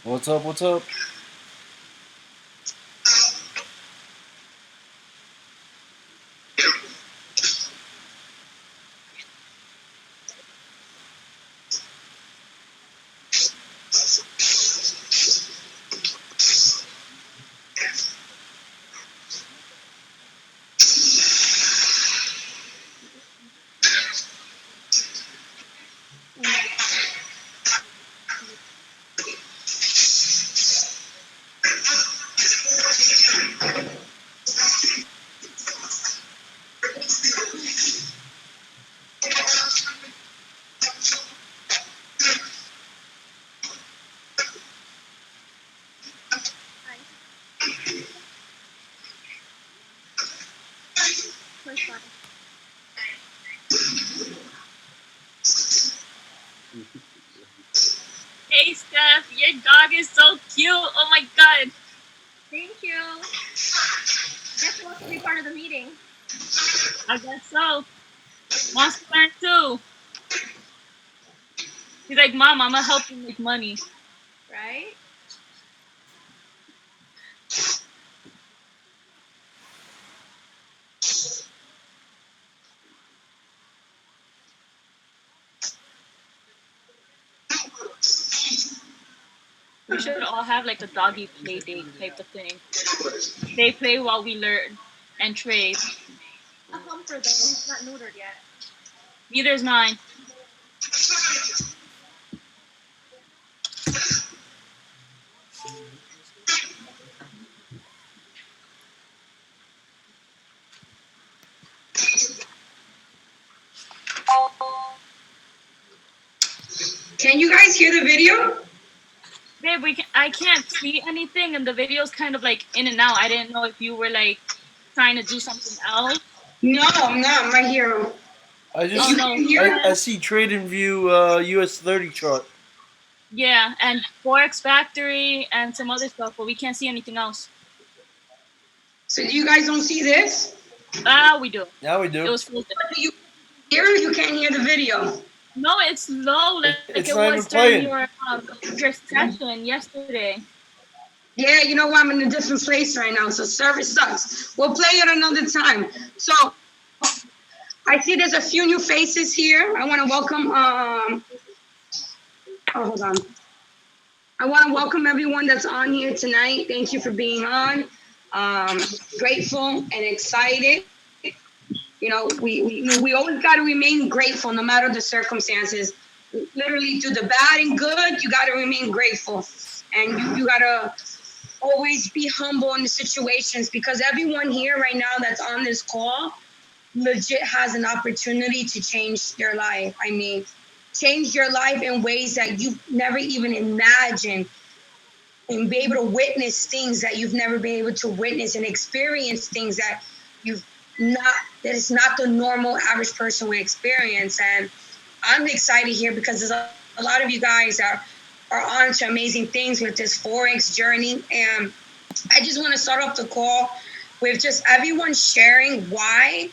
What's up? What's up? Hey Steph, your dog is so cute. Oh my god. Thank you. Guess what's to be part of the meeting? I guess so. Wants to learn too. He's like, Mom, I'm gonna help you make money. Right? We should all have like a doggy play date type of thing. They play while we learn and trade. A humper though, he's not neutered yet. Neither is mine. Can you guys hear the video? Babe, I can't see anything and the video's kind of like in and out. I didn't know if you were like trying to do something else. No, I'm not. I'm right here. I just Oh no. I see trade and view US 30 chart. Yeah, and Forex Factory and some other stuff, but we can't see anything else. So you guys don't see this? We do. Now we do. It was frozen. Do you hear or you can't hear the video? No, it's low like It's it not was even during playing. your session yesterday. Yeah, you know what? I'm in a different place right now, so service sucks. We'll play it another time. So I see there's a few new faces here. I want to welcome. Hold on. I want to welcome everyone that's on here tonight. Thank you for being on. Grateful and excited. You know, we always got to remain grateful no matter the circumstances. Literally, through the bad and good, you got to remain grateful, and you got to always be humble in the situations, because everyone here right now that's on this call legit has an opportunity to change their life. I mean, change your life in ways that you've never even imagined, and be able to witness things that you've never been able to witness, and experience things that you've not, that is not the normal average person would experience. And I'm excited here because there's a lot of you guys that are on to amazing things with this Forex journey. And I just want to start off the call with just everyone sharing why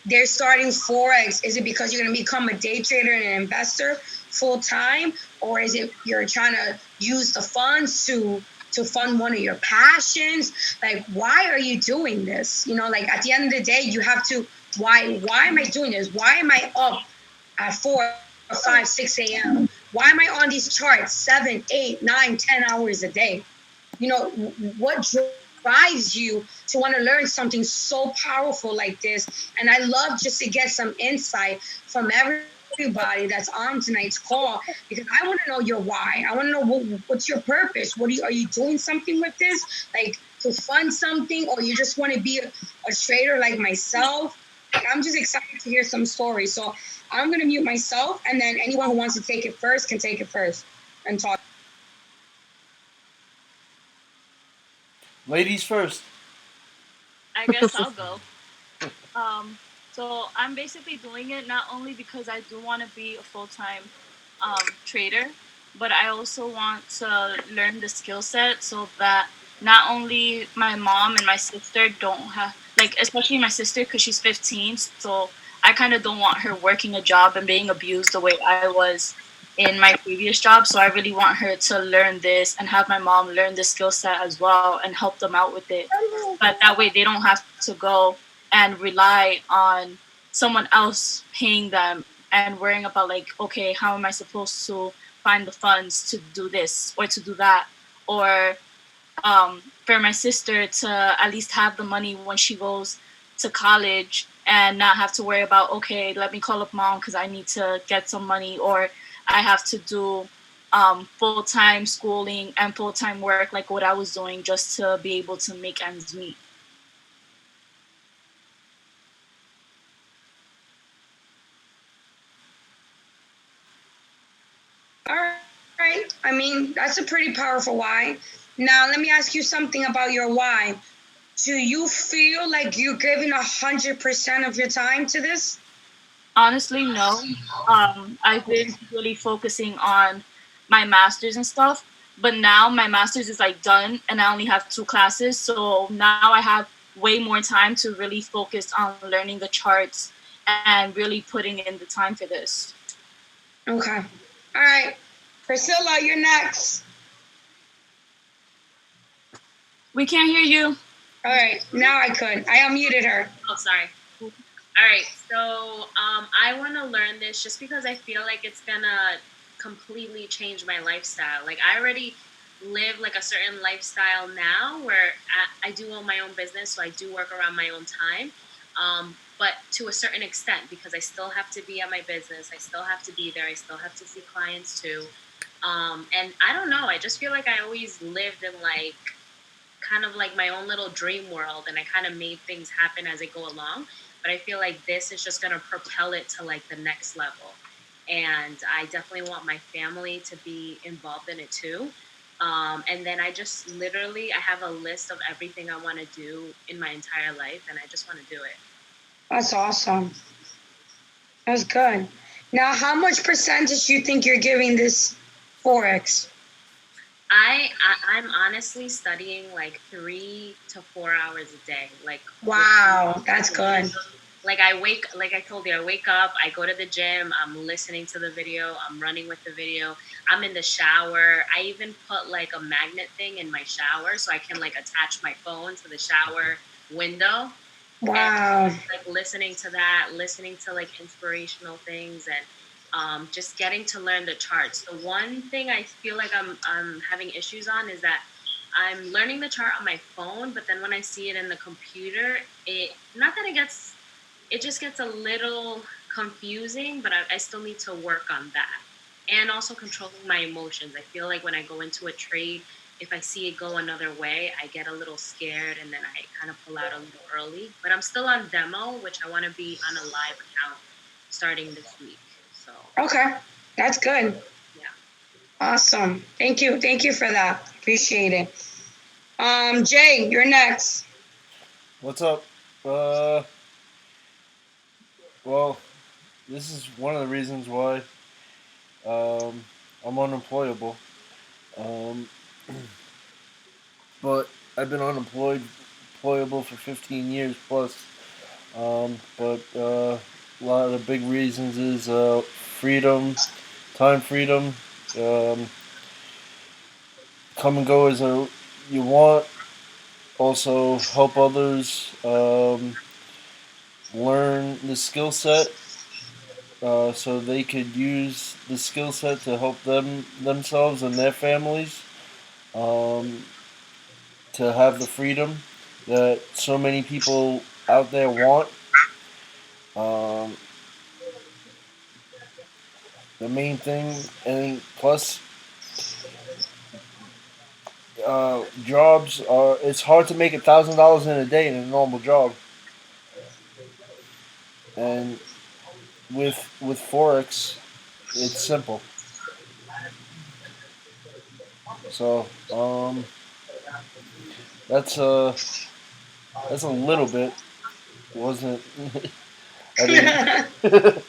they're starting Forex. Is it because you're going to become a day trader and an investor full time? Or is it you're trying to use the funds to fund one of your passions? Like, why are you doing this? You know, like at the end of the day, you have to, why am I doing this? Why am I up at 4, 5, 6 a.m.? Why am I on these charts 7, 8, 9, 10 hours a day? You know, what drives you to want to learn something so powerful like this? And I love just to get some insight from everybody that's on tonight's call, because I want to know your why. I want to know what's your purpose. Are you doing something with this, like to fund something, or you just want to be a trader like myself? Like, I'm just excited to hear some stories. So I'm going to mute myself, and then anyone who wants to take it first can take it first and talk. Ladies first. I guess I'll go. So I'm basically doing it not only because I do want to be a full-time trader, but I also want to learn the skill set so that not only my mom and my sister don't have, like, especially my sister because she's 15, so I kind of don't want her working a job and being abused the way I was in my previous job. So I really want her to learn this and have my mom learn the skill set as well and help them out with it. But that way they don't have to go and rely on someone else paying them and worrying about like, okay, how am I supposed to find the funds to do this or to do that? Or for my sister to at least have the money when she goes to college and not have to worry about, okay, let me call up mom because I need to get some money, or I have to do full-time schooling and full-time work like what I was doing just to be able to make ends meet. All right. I mean, that's a pretty powerful why. Now, let me ask you something about your why. Do you feel like you're giving 100% of your time to this? Honestly, no. I've been really focusing on my masters and stuff, but now my masters is like done, and I only have 2 classes. So now I have way more time to really focus on learning the charts and really putting in the time for this. Okay. All right. Priscilla, you're next. We can't hear you. All right. Now I could. I unmuted her. Oh, sorry. All right, so I want to learn this just because I feel like it's gonna completely change my lifestyle. Like I already live like a certain lifestyle now where I do own my own business, so I do work around my own time, but to a certain extent because I still have to be at my business, I still have to be there, I still have to see clients too, and I don't know. I just feel like I always lived in like kind of like my own little dream world, and I kind of made things happen as I go along. But I feel like this is just going to propel it to like the next level. And I definitely want my family to be involved in it too. And then I just literally, I have a list of everything I want to do in my entire life, and I just want to do it. That's awesome. That's good. Now, how much percentage do you think you're giving this Forex? I'm honestly studying like 3 to 4 hours a day. Like Wow, that's good. like like I told you, I wake up, I go to the gym, I'm listening to the video, I'm running with the video, I'm in the shower. I even put like a magnet thing in my shower so I can like attach my phone to the shower window. Wow. And like listening to that, listening to like inspirational things, and just getting to learn the charts. The one thing I feel like I'm having issues on is that I'm learning the chart on my phone, but then when I see it in the computer, it not that it just gets a little confusing, but I still need to work on that. And also controlling my emotions. I feel like when I go into a trade, if I see it go another way, I get a little scared and then I kind of pull out a little early. But I'm still on demo, which I want to be on a live account starting this week. So Okay, that's good. yeah. Awesome. Thank you. Thank you for that. Appreciate it. Jay, you're next. What's up? Well, this is one of the reasons why I'm unemployable. Um, but I've been employable for 15 years plus. But a lot of the big reasons is freedom, time freedom, um, come and go as you want. Also, help others learn the skill set so they could use the skill set to help themselves and their families to have the freedom that so many people out there want. Um, the main thing, and plus jobs are. It's hard to make $1,000 in a day in a normal job, and with forex, it's simple. So that's a little bit. Wasn't I didn't.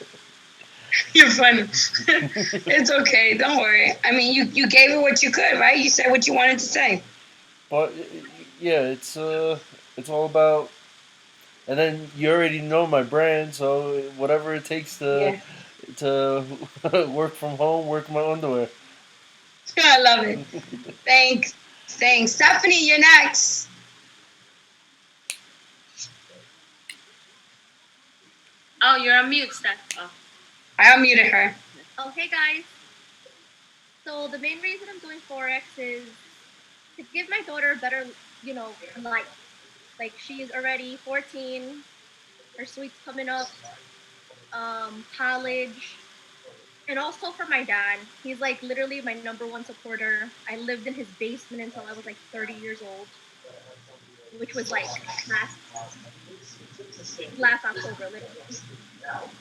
You're funny. It's okay. Don't worry. I mean, you gave it what you could, right? You said what you wanted to say. But yeah, it's all about. And then you already know my brand, so whatever it takes to Yeah. to work from home, work in my underwear. I love it. Thanks. Stephanie, you're next. Oh, you're on mute, Steph. Oh. I unmuted her. Oh, hey guys. So the main reason I'm doing Forex is to give my daughter a better, life. Like she's already 14, her sweet's coming up, college, and also for my dad. He's like literally my number one supporter. I lived in his basement until I was like 30 years old, which was like last October, literally.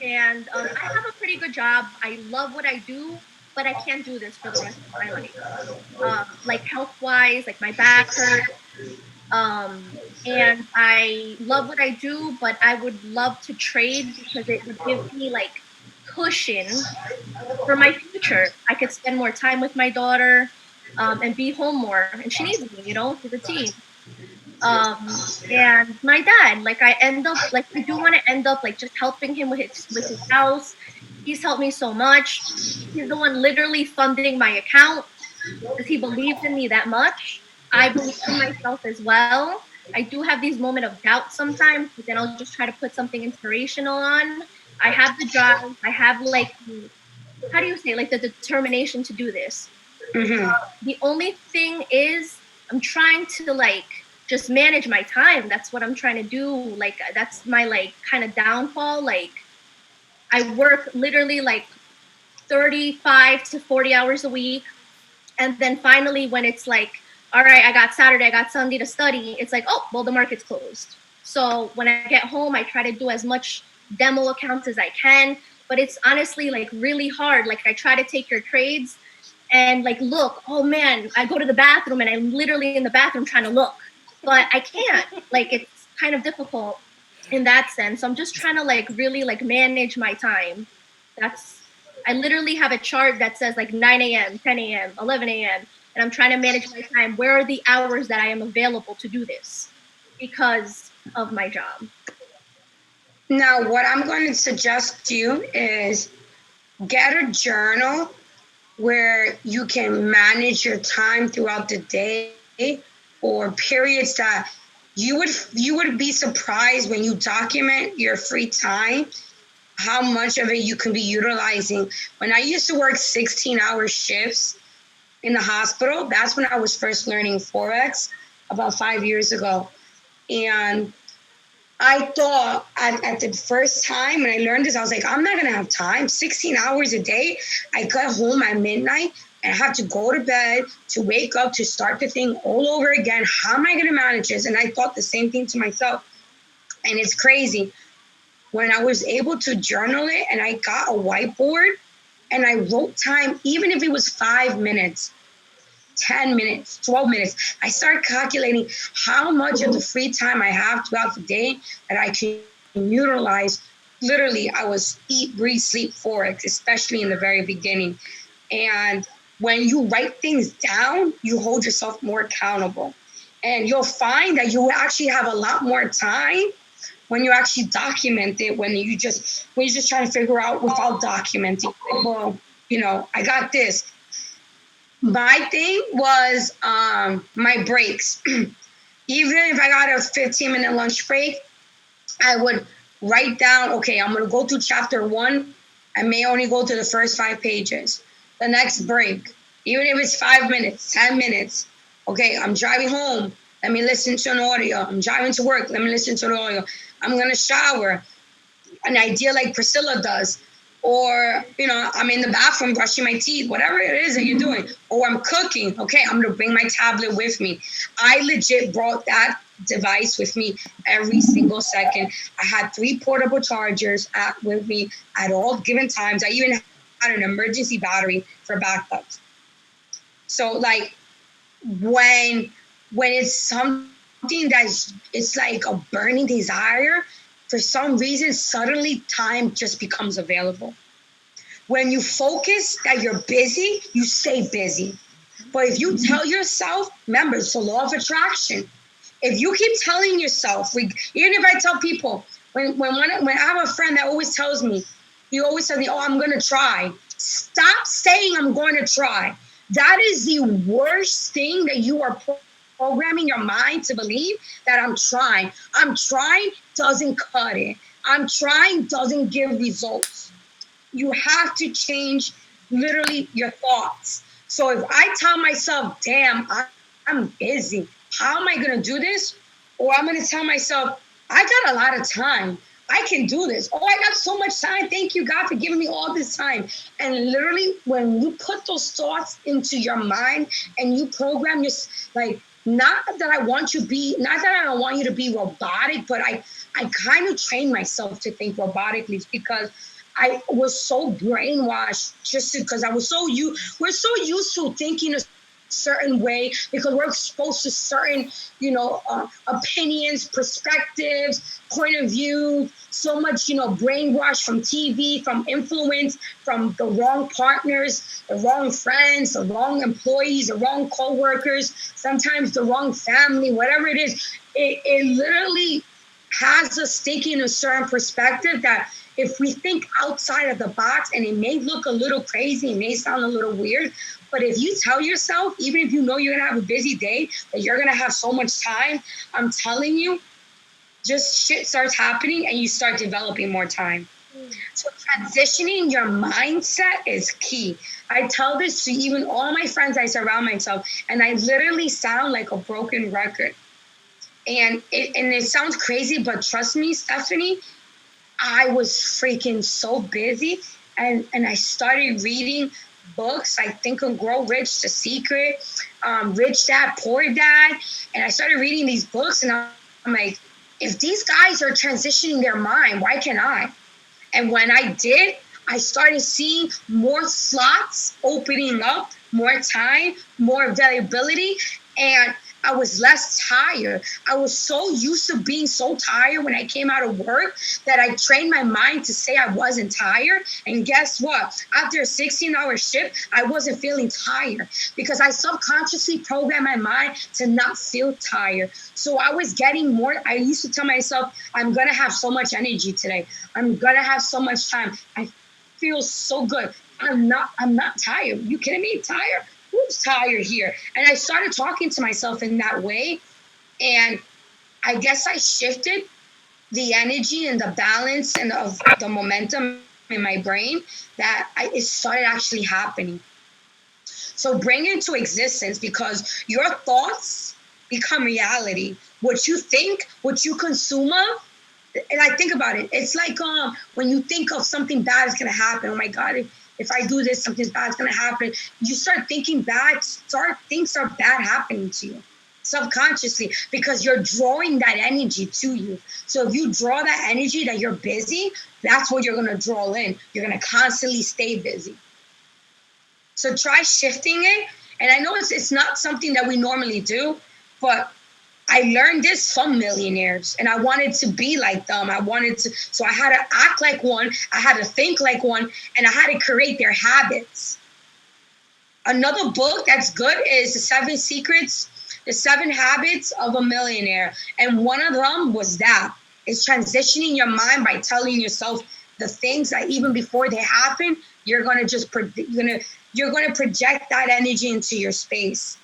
And I have a pretty good job. I love what I do, but I can't do this for the rest of my life. Like health wise, like my back hurts. And I love what I do, but I would love to trade because it would give me like cushion for my future. I could spend more time with my daughter and be home more. And she needs me, she's a teen. And my dad, like I do want to end up like just helping him with his house. He's helped me so much. He's the one literally funding my account because he believes in me that much. I believe in myself as well. I do have these moments of doubt sometimes, but then I'll just try to put something inspirational on. I have the drive. I have like how do you say, like the determination to do this. Mm-hmm. The only thing is I'm trying to like just manage my time. That's what I'm trying to do. Like that's my like kind of downfall. Like I work literally like 35 to 40 hours a week. And then finally when it's like, all right, I got Saturday, I got Sunday to study, it's like, oh, well, the market's closed. So when I get home, I try to do as much demo accounts as I can, but it's honestly like really hard. Like I try to take your trades and like, look, oh man, I go to the bathroom and I'm literally in the bathroom trying to look, but I can't. Like it's kind of difficult in that sense. So I'm just trying to like really like manage my time. I literally have a chart that says like 9 a.m., 10 a.m., 11 a.m., and I'm trying to manage my time. Where are the hours that I am available to do this because of my job? Now, what I'm going to suggest to you is get a journal where you can manage your time throughout the day or periods that you would be surprised when you document your free time how much of it you can be utilizing. When I used to work 16-hour shifts in the hospital, that's when I was first learning Forex about 5 years ago. And I thought at the first time when I learned this, I was like, I'm not going to have time. 16 hours a day. I got home at midnight and I have to go to bed to wake up to start the thing all over again. How am I going to manage this? And I thought the same thing to myself. And it's crazy. When I was able to journal it and I got a whiteboard and I wrote time, even if it was 5 minutes, 10 minutes, 12 minutes, I started calculating how much of the free time I have throughout the day that I can utilize. Literally, I was eat, breathe, sleep Forex, especially in the very beginning. And when you write things down, you hold yourself more accountable. And you'll find that you actually have a lot more time when you actually document it, when you're just trying to figure out without documenting. Well, I got this. My thing was my breaks. Even if I got a 15-minute lunch break, I would write down, okay, I'm going to go through chapter 1. I may only go to the first 5 pages. The next break, even if it's 5 minutes, 10 minutes. Okay, I'm driving home. Let me listen to an audio. I'm driving to work. Let me listen to an audio. I'm going to shower. An idea like Priscilla does. Or, I'm in the bathroom brushing my teeth, whatever it is that you're doing. Or I'm cooking. Okay, I'm going to bring my tablet with me. I legit brought that device with me every single second. I had 3 portable chargers with me at all given times. I even had an emergency battery for backups. So, like, when it's something it's like a burning desire, for some reason, suddenly time just becomes available. When you focus that you're busy, you stay busy. But if you tell yourself, remember, it's the law of attraction. If you keep telling yourself, even if I tell people, when I have a friend that always tells me, He always says, "Oh, I'm gonna try." Stop saying I'm going to try. That is the worst thing that you are programming your mind to believe that I'm trying. I'm trying doesn't cut it. I'm trying doesn't give results. You have to change literally your thoughts. So if I tell myself, damn, I'm busy, how am I going to do this? Or I'm going to tell myself, I got a lot of time. I can do this. Oh, I got so much time. Thank you, God, for giving me all this time. And literally, when you put those thoughts into your mind and you program your, like, not that I want you to be, not that I don't want you to be robotic, but I kind of train myself to think robotically because I was so brainwashed just because we're so used to thinking a certain way because we're exposed to certain, opinions, perspectives, point of view, so much, brainwash from TV, from influence, from the wrong partners, the wrong friends, the wrong employees, the wrong co-workers, sometimes the wrong family, whatever it is. It literally has us thinking in a certain perspective that if we think outside of the box, and it may look a little crazy, it may sound a little weird, but if you tell yourself, even if you know you're gonna have a busy day, that you're gonna have so much time, I'm telling you, just shit starts happening and you start developing more time. So transitioning your mindset is key. I tell this to even all my friends I surround myself, and I literally sound like a broken record. And it sounds crazy, but trust me, Stephanie, I was freaking so busy, and I started reading books like Think and Grow Rich, The Secret, Rich Dad, Poor Dad, and I started reading these books, and I'm like, if these guys are transitioning their mind, why can't I? And when I did, I started seeing more slots opening up, more time, more availability, and I was less tired. I was so used to being so tired when I came out of work that I trained my mind to say I wasn't tired. And guess what? After a 16-hour shift, I wasn't feeling tired because I subconsciously programmed my mind to not feel tired. So I was getting more. I used to tell myself, I'm going to have so much energy today. I'm going to have so much time. I feel so good. I'm not tired. You kidding me? Tired? Who's tired here? And I started talking to myself in that way. And I guess I shifted the energy and the balance and of the momentum in my brain that it started actually happening. So bring it into existence because your thoughts become reality. What you think, what you consume of, and I think about it. It's like when you think of something bad is gonna happen. Oh my God, if I do this, something bad is gonna happen. You start thinking bad. Things are bad happening to you subconsciously because you're drawing that energy to you. So if you draw that energy that you're busy, that's what you're gonna draw in. You're gonna constantly stay busy. So try shifting it. And I know it's not something that we normally do, but I learned this from millionaires and I wanted to be like them. So I had to act like one, I had to think like one, and I had to create their habits. Another book that's good is The Seven Habits of a Millionaire. And one of them was that. It's transitioning your mind by telling yourself the things that even before they happen, you're gonna project that energy into your space.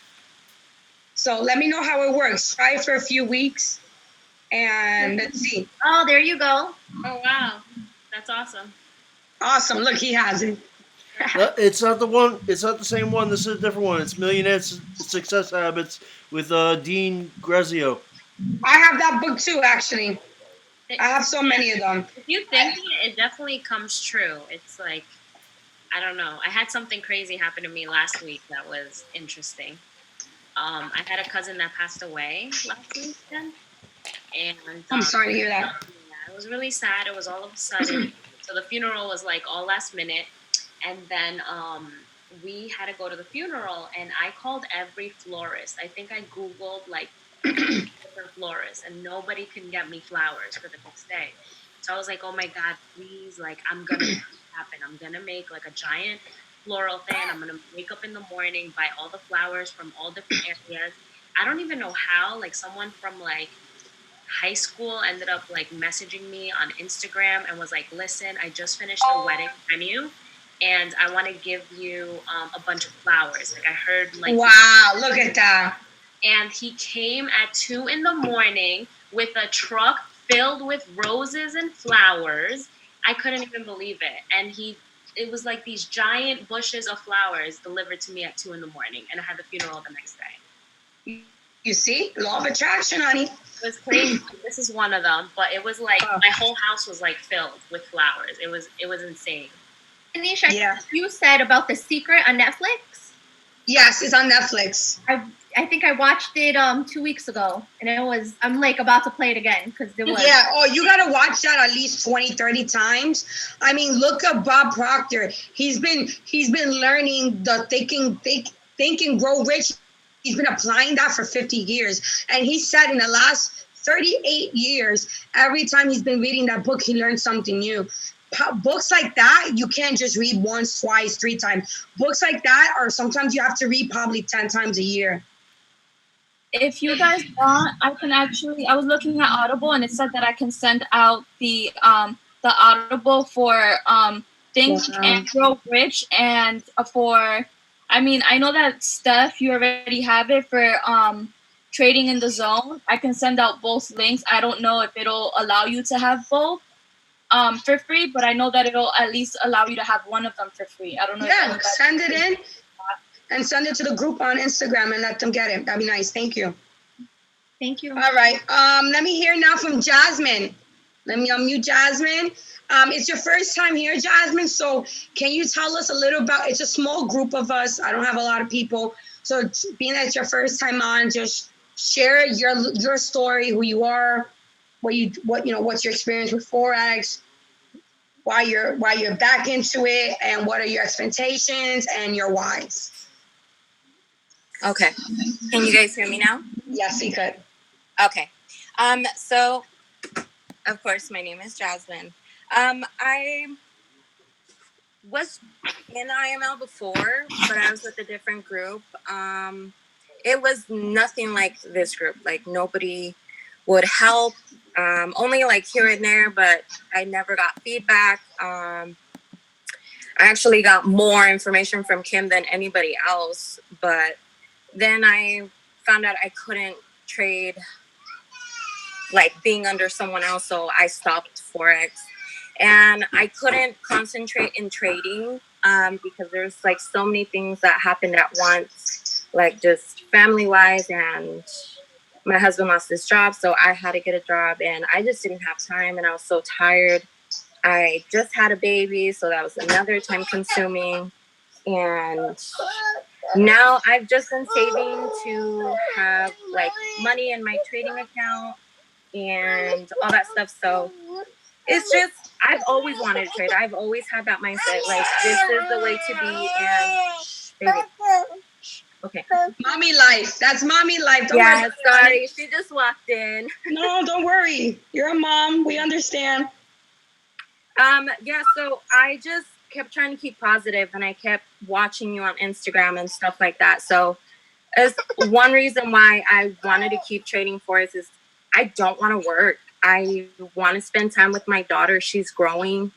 So let me know how it works. Try it for a few weeks, and let's see. Oh, there you go. Oh wow, that's awesome. Awesome. Look, he has it. It's not the one. It's not the same one. This is a different one. It's Millionaire Success Habits with Dean Grazio. I have that book too, actually. I have so many of them. If you think it definitely comes true. It's like, I don't know. I had something crazy happen to me last week that was interesting. I had a cousin that passed away last weekend, and I'm sorry to hear that. yeah, it was really sad. It was all of a sudden. So the funeral was like all last minute, and then we had to go to the funeral, and I called every florist. I think I Googled like different florists, and nobody can get me flowers for the next day. So I was like, oh my God, please, like, I'm gonna make it happen. I'm gonna make like a giant floral thing. I'm gonna wake up in the morning, buy all the flowers from all different areas. I don't even know how, like someone from like high school ended up like messaging me on Instagram and was like, listen, I just finished a wedding venue and I want to give you a bunch of flowers. Like I heard like, wow, look at that. And he came at 2 a.m. with a truck filled with roses and flowers. I couldn't even believe it. And it was like these giant bushes of flowers delivered to me at 2 a.m. and I had the funeral the next day. You see, law of attraction, honey. It was crazy. This is one of them, but it was like my whole house was like filled with flowers. It was insane. Anisha, yeah. You said about The Secret on Netflix? Yes, it's on Netflix. I think I watched it 2 weeks ago, and I'm like about to play it again because it was. Yeah, you gotta watch that at least 20, 30 times. I mean, look at Bob Proctor. He's been learning the think and grow rich. He's been applying that for 50 years. And he said in the last 38 years, every time he's been reading that book, he learned something new. Books like that, you can't just read once, twice, 3 times. Books like that are sometimes you have to read probably 10 times a year. If you guys want, I was looking at Audible and it said that I can send out the Audible for Think and Grow Rich and for, I know that Steph, you already have it for Trading in the Zone. I can send out both links. I don't know if it'll allow you to have both for free, but I know that it'll at least allow you to have one of them for free. I don't know. Yeah, send it in and send it to the group on Instagram and let them get it. That'd be nice. Thank you. Thank you. All right. Let me hear now from Jasmine. Let me unmute Jasmine. It's your first time here, Jasmine. So can you tell us a little about? It's a small group of us. I don't have a lot of people. So being that it's your first time on, just share your story, who you are, what's your experience with Forex, why you're back into it, and what are your expectations and your whys. Okay. Can you guys hear me now? Yes, we could. Okay. So of course my name is Jasmine. I was in IML before, but I was with a different group. It was nothing like this group. Like nobody would help. Only like here and there, but I never got feedback. I actually got more information from Kim than anybody else, but then I found out I couldn't trade like being under someone else, so I stopped Forex. And I couldn't concentrate in trading because there's like so many things that happened at once, like just family-wise, and my husband lost his job, so I had to get a job, and I just didn't have time, and I was so tired. I just had a baby, so that was another time consuming. And now I've just been saving to have like money in my trading account and all that stuff. So it's just, I've always wanted to trade. I've always had that mindset, like this is the way to be. And baby. Okay. Mommy life. That's mommy life. Don't worry. Sorry. She just walked in. No, don't worry. You're a mom. We understand. Yeah, so I just kept trying to keep positive, and I kept watching you on Instagram and stuff like that. So as one reason why I wanted to keep trading Forex is I don't want to work. I want to spend time with my daughter. She's growing,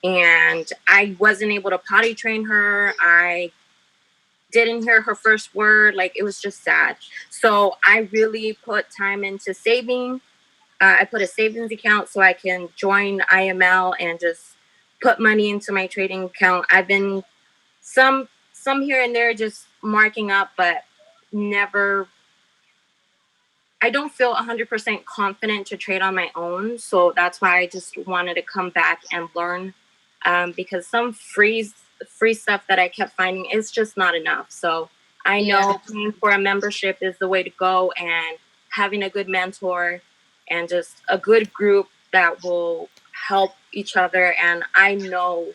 and I wasn't able to potty train her. I didn't hear her first word. Like, it was just sad. So I really put time into saving. I put a savings account so I can join IML and just put money into my trading account. I've been some here and there just marking up, but never. I don't feel 100% confident to trade on my own. So that's why I just wanted to come back and learn, because some free stuff that I kept finding is just not enough. So I know paying for a membership is the way to go, and having a good mentor and just a good group that will help each other. And I know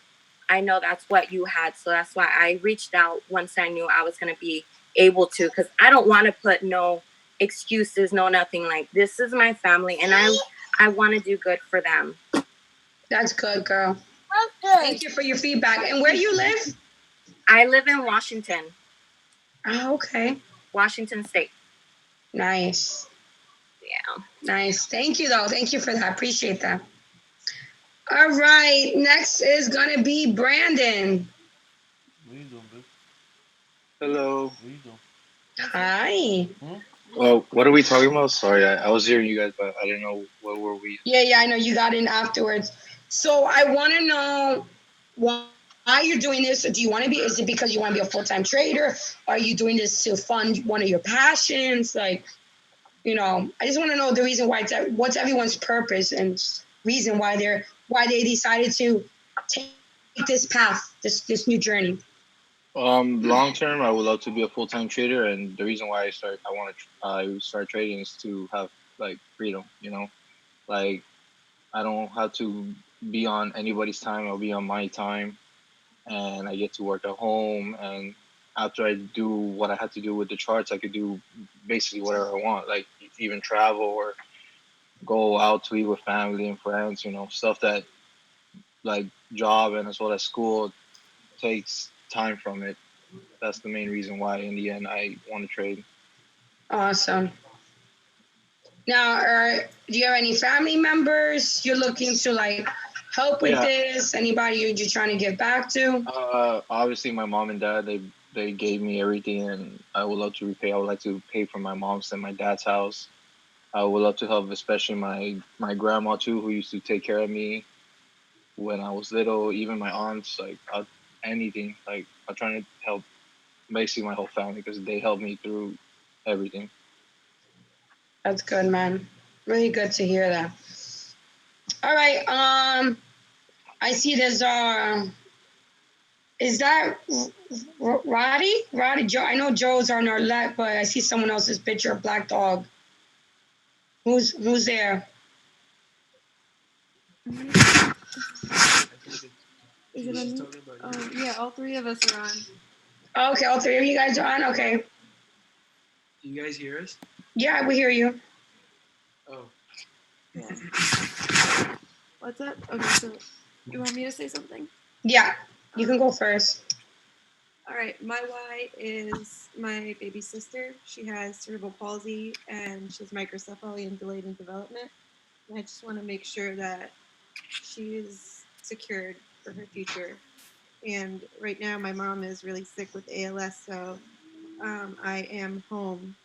that's what you had. So that's why I reached out once I knew I was going to be able to, because I don't want to put no excuses, no nothing. Like, this is my family, and I want to do good for them. That's good, girl. Thank you for your feedback. And where do you live? I live in Washington. Oh, okay. Washington State. Nice. Yeah. Nice. Thank you, though. Thank you for that. Appreciate that. All right. Next is going to be Brandon. What are you doing, bitch? Hello. What are you doing? Hi. Well, what are we talking about? Sorry, I was hearing you guys, but I didn't know what were we. Yeah, I know you got in afterwards. So I want to know why you're doing this. Do you want to be? Is it because you want to be a full-time trader? Are you doing this to fund one of your passions? Like, I just want to know the reason why. What's everyone's purpose and reason why they decided to take this path, this new journey. Long term, I would love to be a full time trader, and the reason why I start trading is to have like freedom. Like I don't have to be on anybody's time. I'll be on my time, and I get to work at home. And after I do what I have to do with the charts, I could do basically whatever I want, like even travel or go out to eat with family and friends. Stuff that like job and as well as school takes time from it. That's the main reason why in the end I want to trade. Awesome. Now, do you have any family members you're looking to like help with Yeah. this? Anybody you're trying to give back to? Obviously my mom and dad, they gave me everything, and I would love to repay. I would like to pay for my mom's and my dad's house. I would love to help, especially my grandma too, who used to take care of me when I was little. Even my aunts, like anything. Like I'm trying to help basically my whole family because they helped me through everything. That's good, man. Really good to hear that. All right. I see there's is that Roddy? Roddy Joe. I know Joe's on our left, but I see someone else's picture, of Black Dog. Who's there? Is it on me? Yeah, all three of us are on. Oh, okay, all three of you guys are on? Okay. Do you guys hear us? Yeah, we hear you. Oh. Yeah. What's up? Okay, so you want me to say something? Yeah, you can go first. All right, my why is my baby sister. She has cerebral palsy and she has microcephaly and delayed in development. And I just want to make sure that she is secured for her future. And right now, my mom is really sick with ALS, so I am home,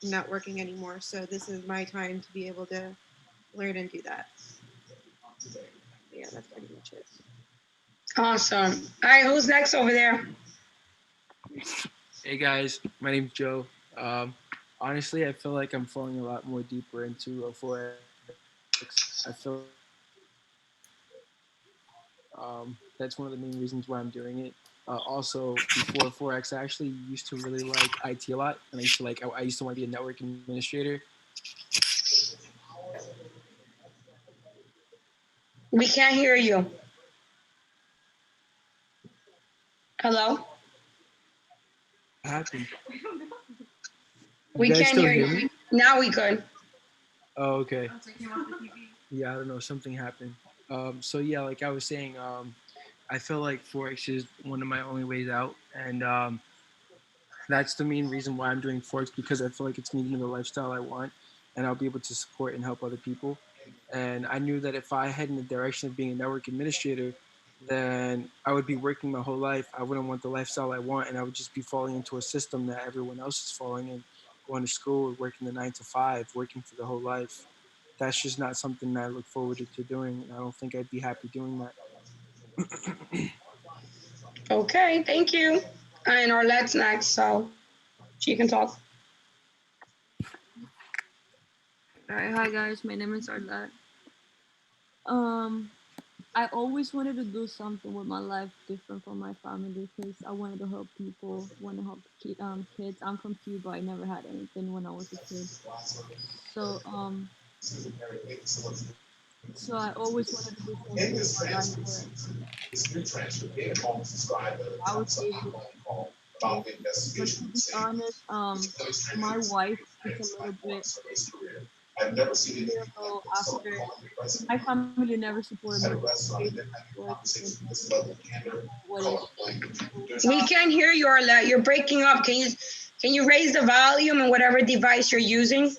not working anymore. So this is my time to be able to learn and do that. Yeah, that's pretty much it. Awesome. All right, who's next over there? Hey guys, my name's Joe. Honestly, I feel like I'm falling a lot more deeper into Forex. I feel that's one of the main reasons why I'm doing it. Also, before Forex, I actually used to really like IT a lot, and I used to want to be a network administrator. We can't hear you. Hello? What happened? We can't hear you. Now we could. Oh, okay. Yeah, I don't know. Something happened. So yeah, like I was saying, I feel like Forex is one of my only ways out, and that's the main reason why I'm doing Forex, because I feel like it's meeting the lifestyle I want, and I'll be able to support and help other people. And I knew that if I head in the direction of being a network administrator, then I would be working my whole life. I wouldn't want the lifestyle I want, and I would just be falling into a system that everyone else is falling in, going to school, working the 9 to 5, working for the whole life. That's just not something that I look forward to doing. I don't think I'd be happy doing that. Okay, thank you. And Arlette's next, so she can talk. All right, hi guys, my name is Arlette. I always wanted to do something with my life different from my family because I wanted to help people, want to help kids. I'm from Cuba. I never had anything when I was a kid. So so I always wanted to do something in my life where I was able to. But to be honest, my wife is a little bit a year ago after my family never supported me before what is We can't hear you, Arlette. You're breaking up. Can you raise the volume on whatever device you're using?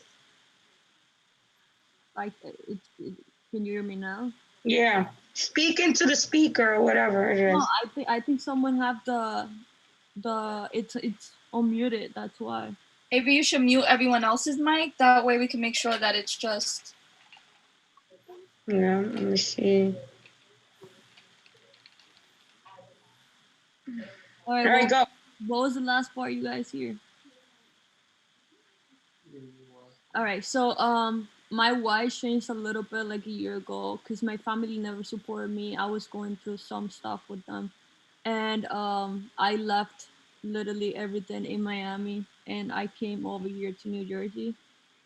Can you hear me now? Yeah. Speak into the speaker or whatever it No, is. I think someone have it's unmuted. That's why. Maybe you should mute everyone else's mic. That way we can make sure that it's just. Yeah, let me see. All right. All right, go. What was the last part you guys hear? All right. So my wife changed a little bit like a year ago because my family never supported me. I was going through some stuff with them, and I left literally everything in Miami, and I came over here to New Jersey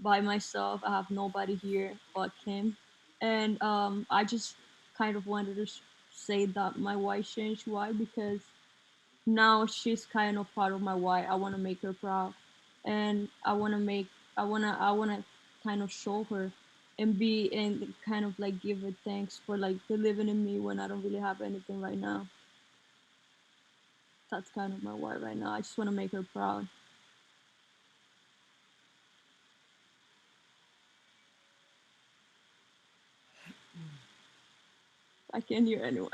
by myself. I have nobody here but Kim, and I just kind of wanted to say that my wife changed. Why? Because now she's kind of part of my why. I want to make her proud, and I want to kind of show her and be and kind of like give her thanks for like believing in me when I don't really have anything right now. That's kind of my why right now. I just want to make her proud. I can't hear anyone.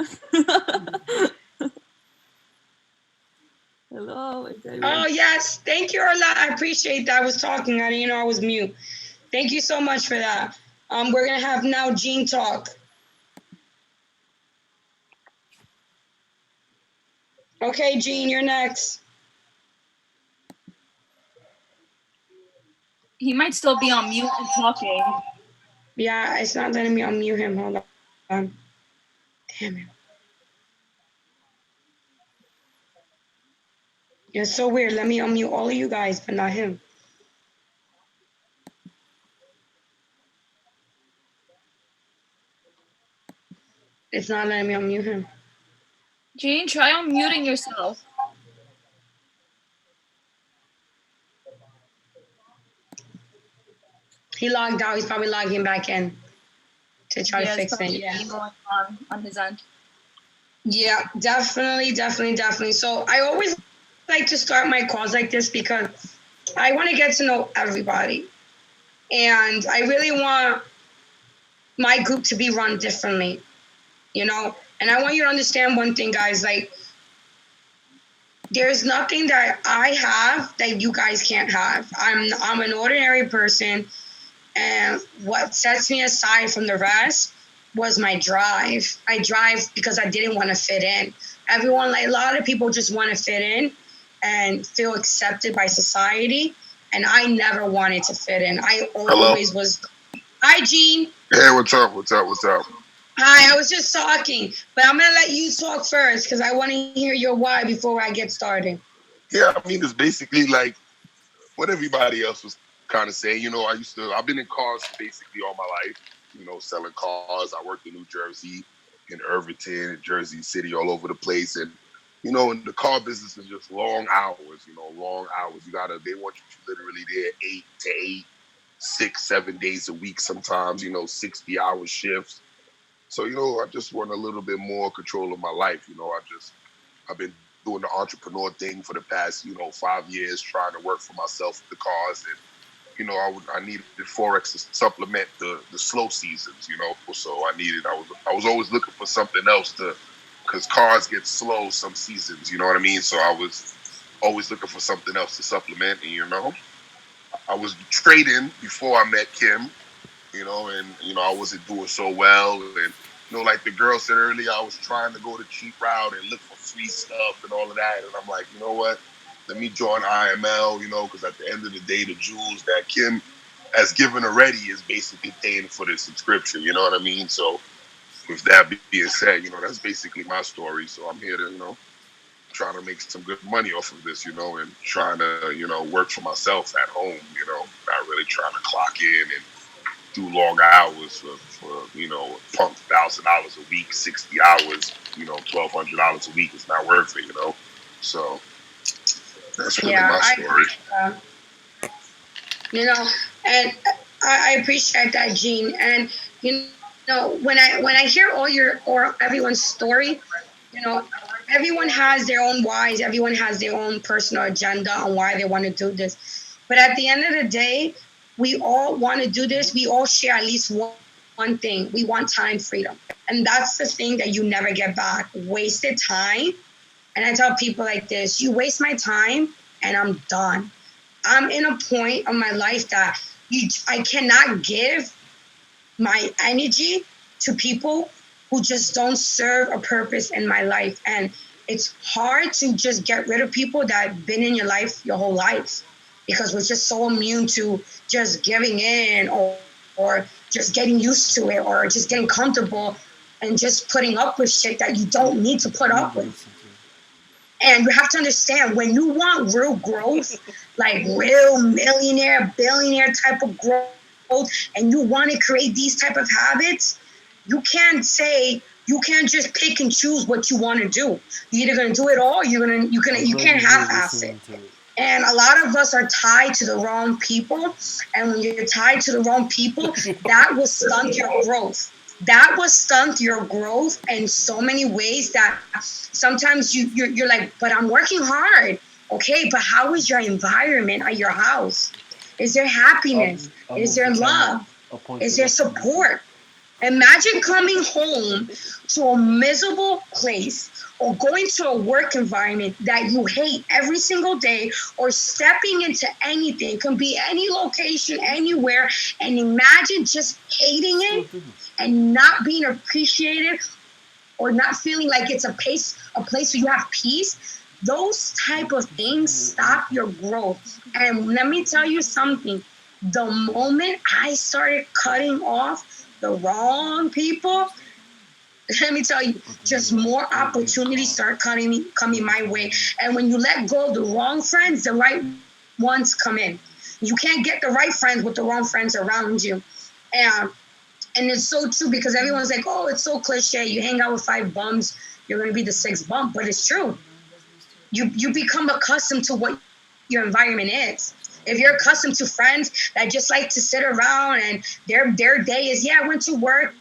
Hello, is anyone? Oh, yes. Thank you, Orla. I appreciate that. I was talking. I didn't know I was mute. Thank you so much for that. We're going to have now Gene talk. Okay, Gene, you're next. He might still be on mute and talking. Yeah, it's not letting me unmute him. Hold on. Damn it. It's so weird. Let me unmute all of you guys, but not him. It's not letting me unmute him. Gene, try unmuting yourself. He logged out. He's probably logging back in to try to fix it. Yeah. Going on his end. Yeah, definitely. So I always like to start my calls like this because I want to get to know everybody. And I really want my group to be run differently, you know? And I want you to understand one thing, guys. Like, there's nothing that I have that you guys can't have. I'm an ordinary person, and what sets me aside from the rest was my drive. I drive because I didn't want to fit in. Everyone, like a lot of people just want to fit in and feel accepted by society, and I never wanted to fit in. I always was. Hi, Gene. Hey, what's up? Hi, I was just talking, but I'm gonna let you talk first because I want to hear your why before I get started. Yeah, I mean, it's basically like what everybody else was kind of saying. You know, I've been in cars basically all my life, you know, selling cars. I worked in New Jersey, in Irvington, in Jersey City, all over the place. And, you know, in the car business is just long hours, long hours. They want you literally there 8 to 8, 6, 7 days a week sometimes, 60-hour shifts. So, I just want a little bit more control of my life. I've been doing the entrepreneur thing for the past, 5 years, trying to work for myself with the cars. And, I needed Forex to supplement the slow seasons, So I was always looking for something else because cars get slow some seasons, you know what I mean? So I was always looking for something else to supplement. And, I was trading before I met Kim, and I wasn't doing so well. And, like the girl said earlier, I was trying to go the cheap route and look for free stuff and all of that. And I'm like, you know what? Let me join IML, because at the end of the day, the jewels that Kim has given already is basically paying for the subscription. You know what I mean? So with that being said, that's basically my story. So I'm here to, trying to make some good money off of this, and trying to, work for myself at home, not really trying to clock in and do long hours for punk $1,000 a week, 60 hours, $1,200 a week is not worth it, So that's really my story. And I appreciate that, Gene. And when I hear everyone's story, everyone has their own whys, everyone has their own personal agenda on why they want to do this. But at the end of the day, we all want to do this. We all share at least one thing. We want time freedom. And that's the thing that you never get back. Wasted time. And I tell people like this, you waste my time and I'm done. I'm in a point of my life that I cannot give my energy to people who just don't serve a purpose in my life. And it's hard to just get rid of people that have been in your life your whole life because we're just so immune to just giving in or just getting used to it or just getting comfortable and just putting up with shit that you don't need to put up with. And you have to understand when you want real growth, like real millionaire, billionaire type of growth, and you want to create these type of habits, you can't just pick and choose what you want to do. You're either gonna do it all, or you can't half-ass it. And a lot of us are tied to the wrong people. And when you're tied to the wrong people, that will stunt your growth. That will stunt your growth in so many ways that sometimes you're like, but I'm working hard. Okay, but how is your environment at your house? Is there happiness? Is there love? Is there support? Imagine coming home to a miserable place or going to a work environment that you hate every single day or stepping into anything. It can be any location, anywhere. And imagine just hating it and not being appreciated or not feeling like it's a place where you have peace. Those type of things stop your growth. And let me tell you something. The moment I started cutting off the wrong people, let me tell you, just more opportunities start coming my way. And when you let go of the wrong friends, the right ones come in. You can't get the right friends with the wrong friends around you. And it's so true because everyone's like, oh, it's so cliche. You hang out with 5 bums, you're going to be the 6th bum. But it's true. You become accustomed to what your environment is. If you're accustomed to friends that just like to sit around and their day is, I went to work,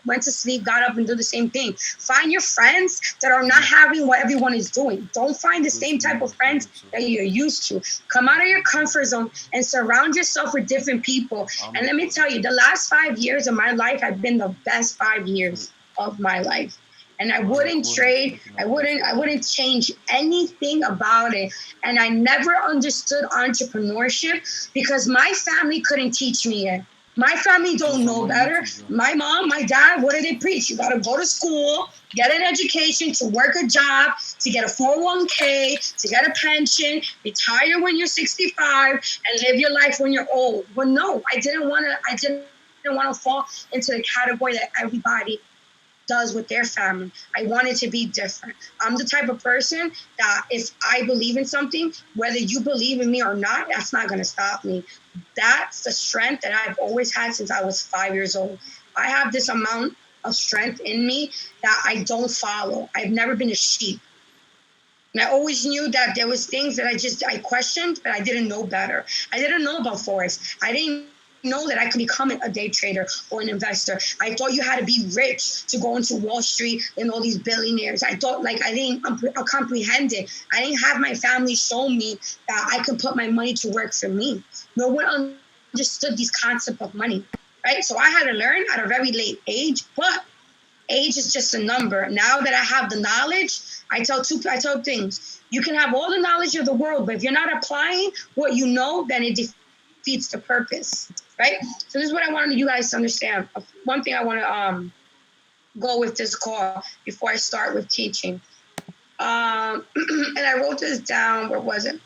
went to sleep, got up and do the same thing. Find your friends that are not having what everyone is doing. Don't find the same type of friends that you're used to. Come out of your comfort zone and surround yourself with different people. And let me tell you, the last 5 years of my life have been the best 5 years of my life. And I wouldn't trade. I wouldn't change anything about it. And I never understood entrepreneurship because my family couldn't teach me it. My family don't know better. My mom, my dad, what do they preach? You got to go to school, get an education, to work a job, to get a 401k, to get a pension, retire when you're 65, and live your life when you're old. But no, I didn't want to fall into the category that everybody does with their family. I wanted to be different. I'm the type of person that if I believe in something, whether you believe in me or not, that's not going to stop me. That's the strength that I've always had since I was 5 years old. I have this amount of strength in me that I don't follow. I've never been a sheep. And I always knew that there was things that I questioned, but I didn't know better. I didn't know about Forex. I didn't know that I could become a day trader or an investor. I thought you had to be rich to go into Wall Street and all these billionaires. I thought I didn't comprehend it. I didn't have my family show me that I could put my money to work for me. No one understood these concepts of money, right? So I had to learn at a very late age, but age is just a number. Now that I have the knowledge, I tell things. You can have all the knowledge of the world, but if you're not applying what you know, then it defeats the purpose, right? So this is what I wanted you guys to understand. One thing I want to go with this call before I start with teaching. And I wrote this down. Where was it?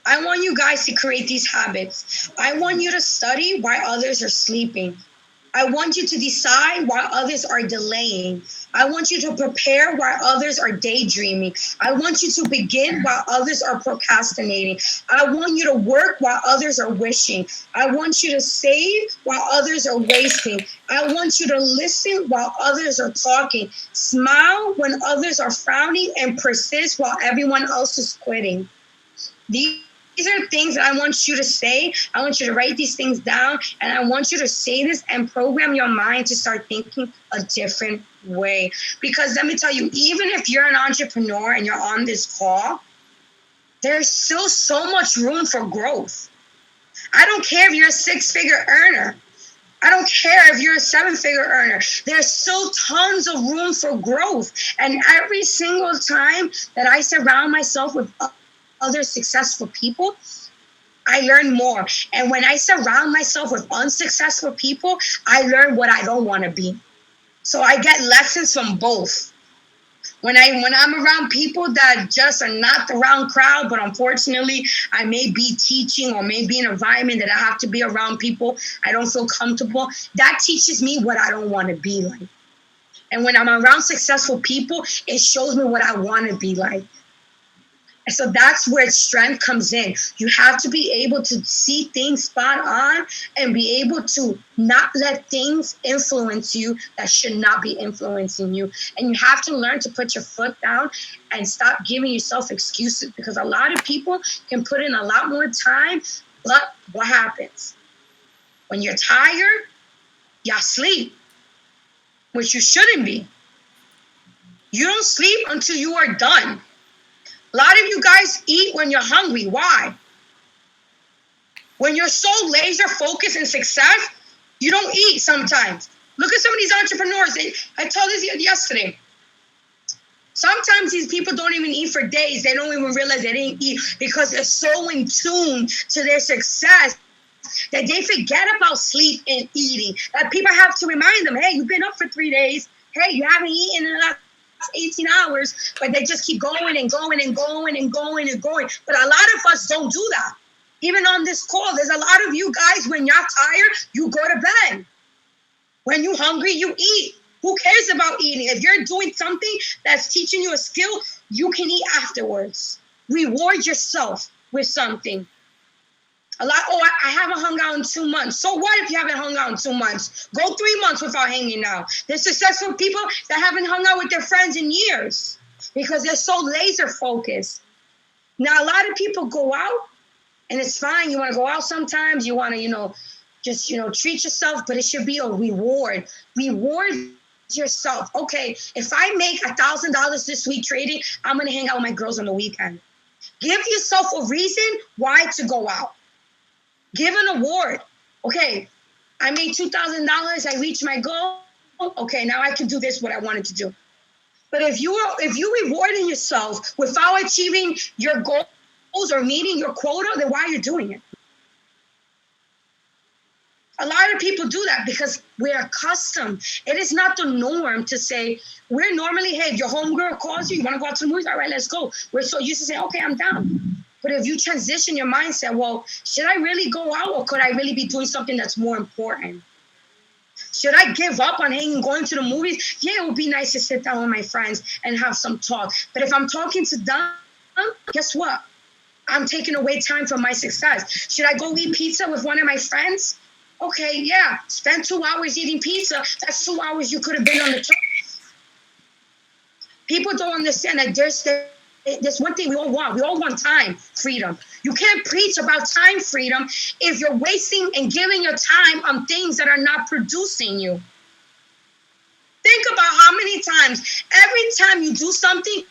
I want you guys to create these habits. I want you to study while others are sleeping. I want you to decide while others are delaying. I want you to prepare while others are daydreaming. I want you to begin while others are procrastinating. I want you to work while others are wishing. I want you to save while others are wasting. I want you to listen while others are talking. Smile when others are frowning and persist while everyone else is quitting. These are things that I want you to say. I want you to write these things down, and I want you to say this and program your mind to start thinking a different way. Because let me tell you, even if you're an entrepreneur and you're on this call, there's still so much room for growth. I don't care if you're a 6-figure earner. I don't care if you're a 7-figure earner. There's still tons of room for growth. And every single time that I surround myself with other successful people, I learn more. And when I surround myself with unsuccessful people, I learn what I don't want to be. So I get lessons from both. When I'm around people that just are not the round crowd, but unfortunately I may be teaching or may be in an environment that I have to be around people I don't feel comfortable, that teaches me what I don't want to be like. And when I'm around successful people, it shows me what I want to be like. And so that's where strength comes in. You have to be able to see things spot on and be able to not let things influence you that should not be influencing you. And you have to learn to put your foot down and stop giving yourself excuses, because a lot of people can put in a lot more time, but what happens? When you're tired, y'all sleep, which you shouldn't be. You don't sleep until you are done. A lot of you guys eat when you're hungry. Why? When you're so laser focused in success, you don't eat sometimes. Look at some of these entrepreneurs. I told this yesterday. Sometimes these people don't even eat for days. They don't even realize they didn't eat because they're so in tune to their success that they forget about sleep and eating. That people have to remind them, hey, you've been up for 3 days. Hey, you haven't eaten in the last 18 hours, but they just keep going and going and going and going and going. But a lot of us don't do that. Even on this call, there's a lot of you guys, when you're tired, you go to bed. When you're hungry, you eat. Who cares about eating? If you're doing something that's teaching you a skill, you can eat afterwards. Reward yourself with something. I haven't hung out in 2 months. So what if you haven't hung out in 2 months? Go 3 months without hanging out. There's successful people that haven't hung out with their friends in years because they're so laser focused. Now, a lot of people go out, and it's fine. You want to go out sometimes. You want to, just, treat yourself, but it should be a reward. Reward yourself. Okay, if I make $1,000 this week trading, I'm going to hang out with my girls on the weekend. Give yourself a reason why to go out. Give an award. Okay, I made $2,000. I reached my goal. Okay, now I can do this, what I wanted to do. But if you're rewarding yourself without achieving your goals or meeting your quota, then why are you doing it? A lot of people do that because we're accustomed. It is not the norm to say, we're normally, hey, if your homegirl calls you, you want to go out to the movies? All right, let's go. We're so used to say, okay, I'm down. But if you transition your mindset, well, should I really go out or could I really be doing something that's more important? Should I give up on going to the movies? Yeah, it would be nice to sit down with my friends and have some talk. But if I'm talking to them, guess what? I'm taking away time from my success. Should I go eat pizza with one of my friends? Okay, yeah. Spend 2 hours eating pizza. That's 2 hours you could have been on the couch. People don't understand that there's one thing we all want. We all want time freedom. You can't preach about time freedom if you're wasting and giving your time on things that are not producing you. Think about how many times, every time you do something,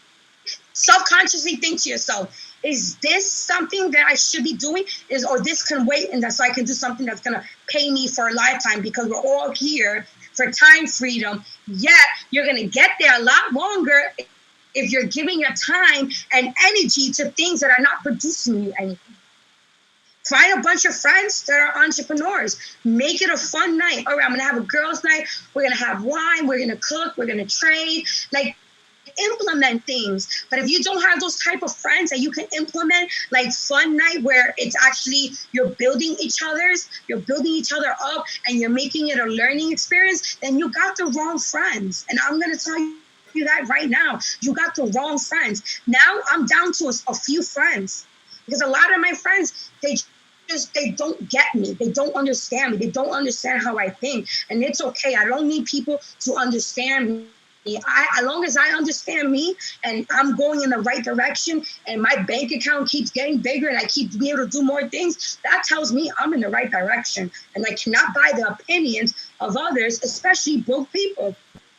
subconsciously think to yourself, is this something that I should be doing? Or this can wait and so I can do something that's going to pay me for a lifetime, because we're all here for time freedom. Yet you're going to get there a lot longer if you're giving your time and energy to things that are not producing you anything. Find a bunch of friends that are entrepreneurs. Make it a fun night. All right, I'm going to have a girls' night. We're going to have wine. We're going to cook. We're going to trade. Like, implement things. But if you don't have those type of friends that you can implement, like fun night where it's actually you're building each other up and you're making it a learning experience, then you got the wrong friends. And I'm going to tell you that right now. You got the wrong friends. Now I'm down to a few friends, because a lot of my friends, they don't get me. They don't understand me. They don't understand how I think. And it's okay. I don't need people to understand me. As long as I understand me and I'm going in the right direction and my bank account keeps getting bigger and I keep being able to do more things, that tells me I'm in the right direction. And I cannot buy the opinions of others, especially broke people.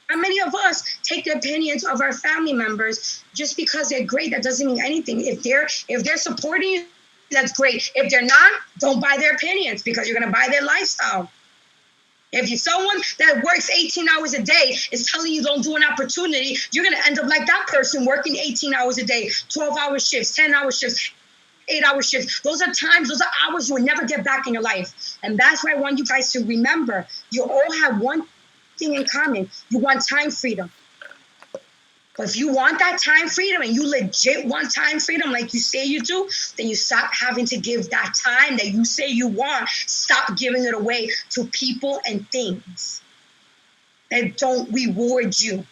How many of us take the opinions of our family members just because they're great? That doesn't mean anything. If they're supporting you, that's great. If they're not, don't buy their opinions because you're going to buy their lifestyle. If you someone that works 18 hours a day is telling you don't do an opportunity, you're going to end up like that person working 18 hours a day, 12-hour shifts, 10-hour shifts, 8-hour shifts. Those are hours you will never get back in your life. And that's why I want you guys to remember, you all have one thing in common. You want time freedom. But if you want that time freedom and you legit want time freedom like you say you do, then you stop having to give that time that you say you want. Stop giving it away to people and things that don't reward you,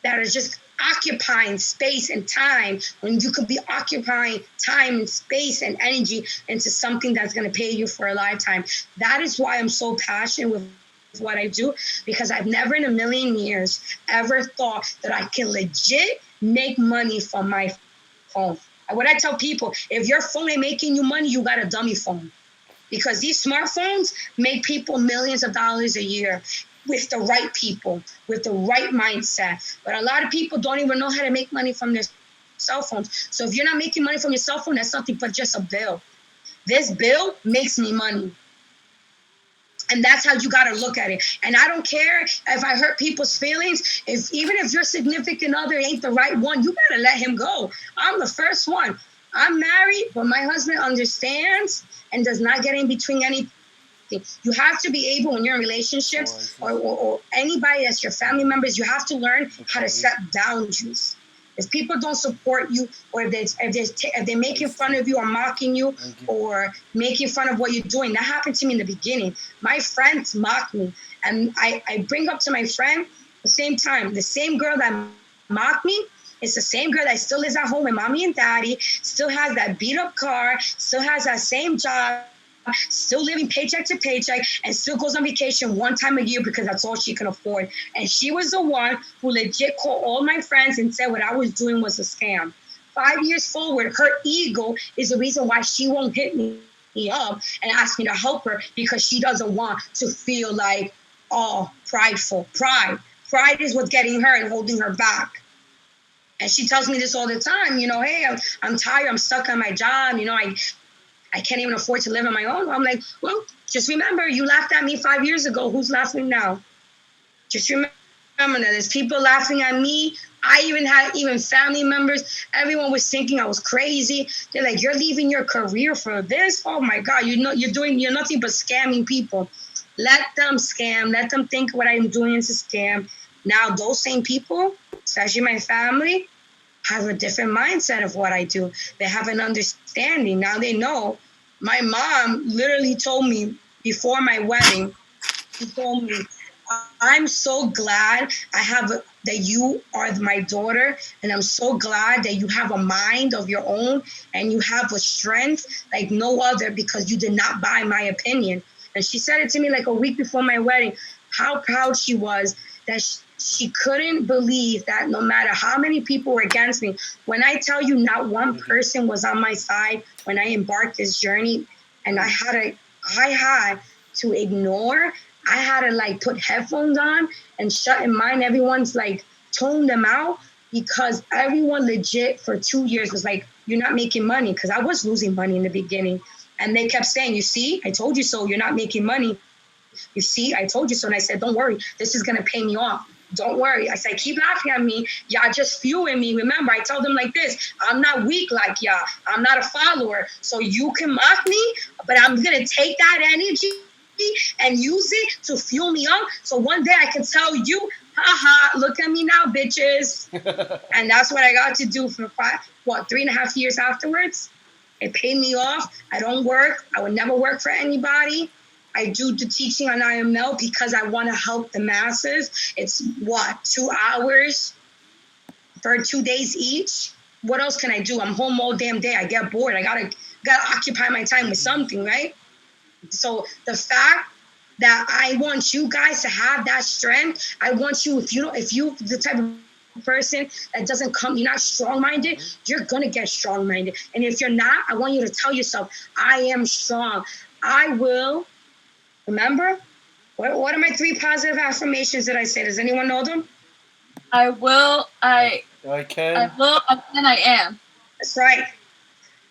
that are just occupying space and time when you could be occupying time and space and energy into something that's going to pay you for a lifetime. That is why I'm so passionate with what I do, because I've never in a million years ever thought that I can legit make money from my phone. What I tell people, if your phone ain't making you money, you got a dummy phone. Because these smartphones make people millions of dollars a year with the right people, with the right mindset. But a lot of people don't even know how to make money from their cell phones. So if you're not making money from your cell phone, that's nothing but just a bill. This bill makes me money. And that's how you got to look at it. And I don't care if I hurt people's feelings. Even if your significant other ain't the right one, you got to let him go. I'm the first one. I'm married, but my husband understands and does not get in between anything. You have to be able, when you're in relationships or anybody that's your family members, you have to learn how to set boundaries. If people don't support you, or if they're making fun of you or mocking you or making fun of what you're doing, that happened to me in the beginning. My friends mock me, and I bring up to my friend the same time, the same girl that mocked me, it's the same girl that still lives at home with mommy and daddy, still has that beat up car, still has that same job, still living paycheck to paycheck, and still goes on vacation one time a year because that's all she can afford. And she was the one who legit called all my friends and said what I was doing was a scam. 5 years forward, her ego is the reason why she won't hit me up and ask me to help her, because she doesn't want to feel like, prideful. Pride is what's getting her and holding her back. And she tells me this all the time, hey, I'm tired, I'm stuck on my job, I can't even afford to live on my own. I'm like, well, just remember, you laughed at me 5 years ago. Who's laughing now? Just remember that there's people laughing at me. I even had family members. Everyone was thinking I was crazy. They're like, you're leaving your career for this? Oh my God, you're nothing but scamming people. Let them scam. Let them think what I'm doing is a scam. Now, those same people, especially my family, have a different mindset of what I do. They have an understanding. Now they know. My mom literally told me before my wedding, she told me, I'm so glad that you are my daughter, and I'm so glad that you have a mind of your own and you have a strength like no other, because you did not buy my opinion. And she said it to me like a week before my wedding, how proud she was that she couldn't believe that no matter how many people were against me, when I tell you not one person was on my side when I embarked this journey, and I had to ignore, I had to put headphones on and shut in mind everyone's tone them out, because everyone legit for 2 years was like, you're not making money, because I was losing money in the beginning. And they kept saying, you see, I told you so, you're not making money. You see, I told you so. And I said, don't worry, this is going to pay me off. Don't worry. I said, keep laughing at me. Y'all just fueling me. Remember, I told them like this, I'm not weak like y'all. I'm not a follower. So you can mock me, but I'm going to take that energy and use it to fuel me up. So one day I can tell you, haha, look at me now, bitches. And that's what I got to do for 3.5 years afterwards. It paid me off. I don't work. I would never work for anybody. I do the teaching on IML because I want to help the masses. It's 2 hours for 2 days each. What else can I do? I'm home all damn day. I get bored. I gotta occupy my time with something, right? So the fact that I want you guys to have that strength, I want you, if you the type of person that doesn't come, you're not strong-minded, you're gonna get strong-minded. And if you're not, I want you to tell yourself, I am strong. I will. Remember? What are my 3 positive affirmations that I say? Does anyone know them? I will, I can. I will, and I am. That's right.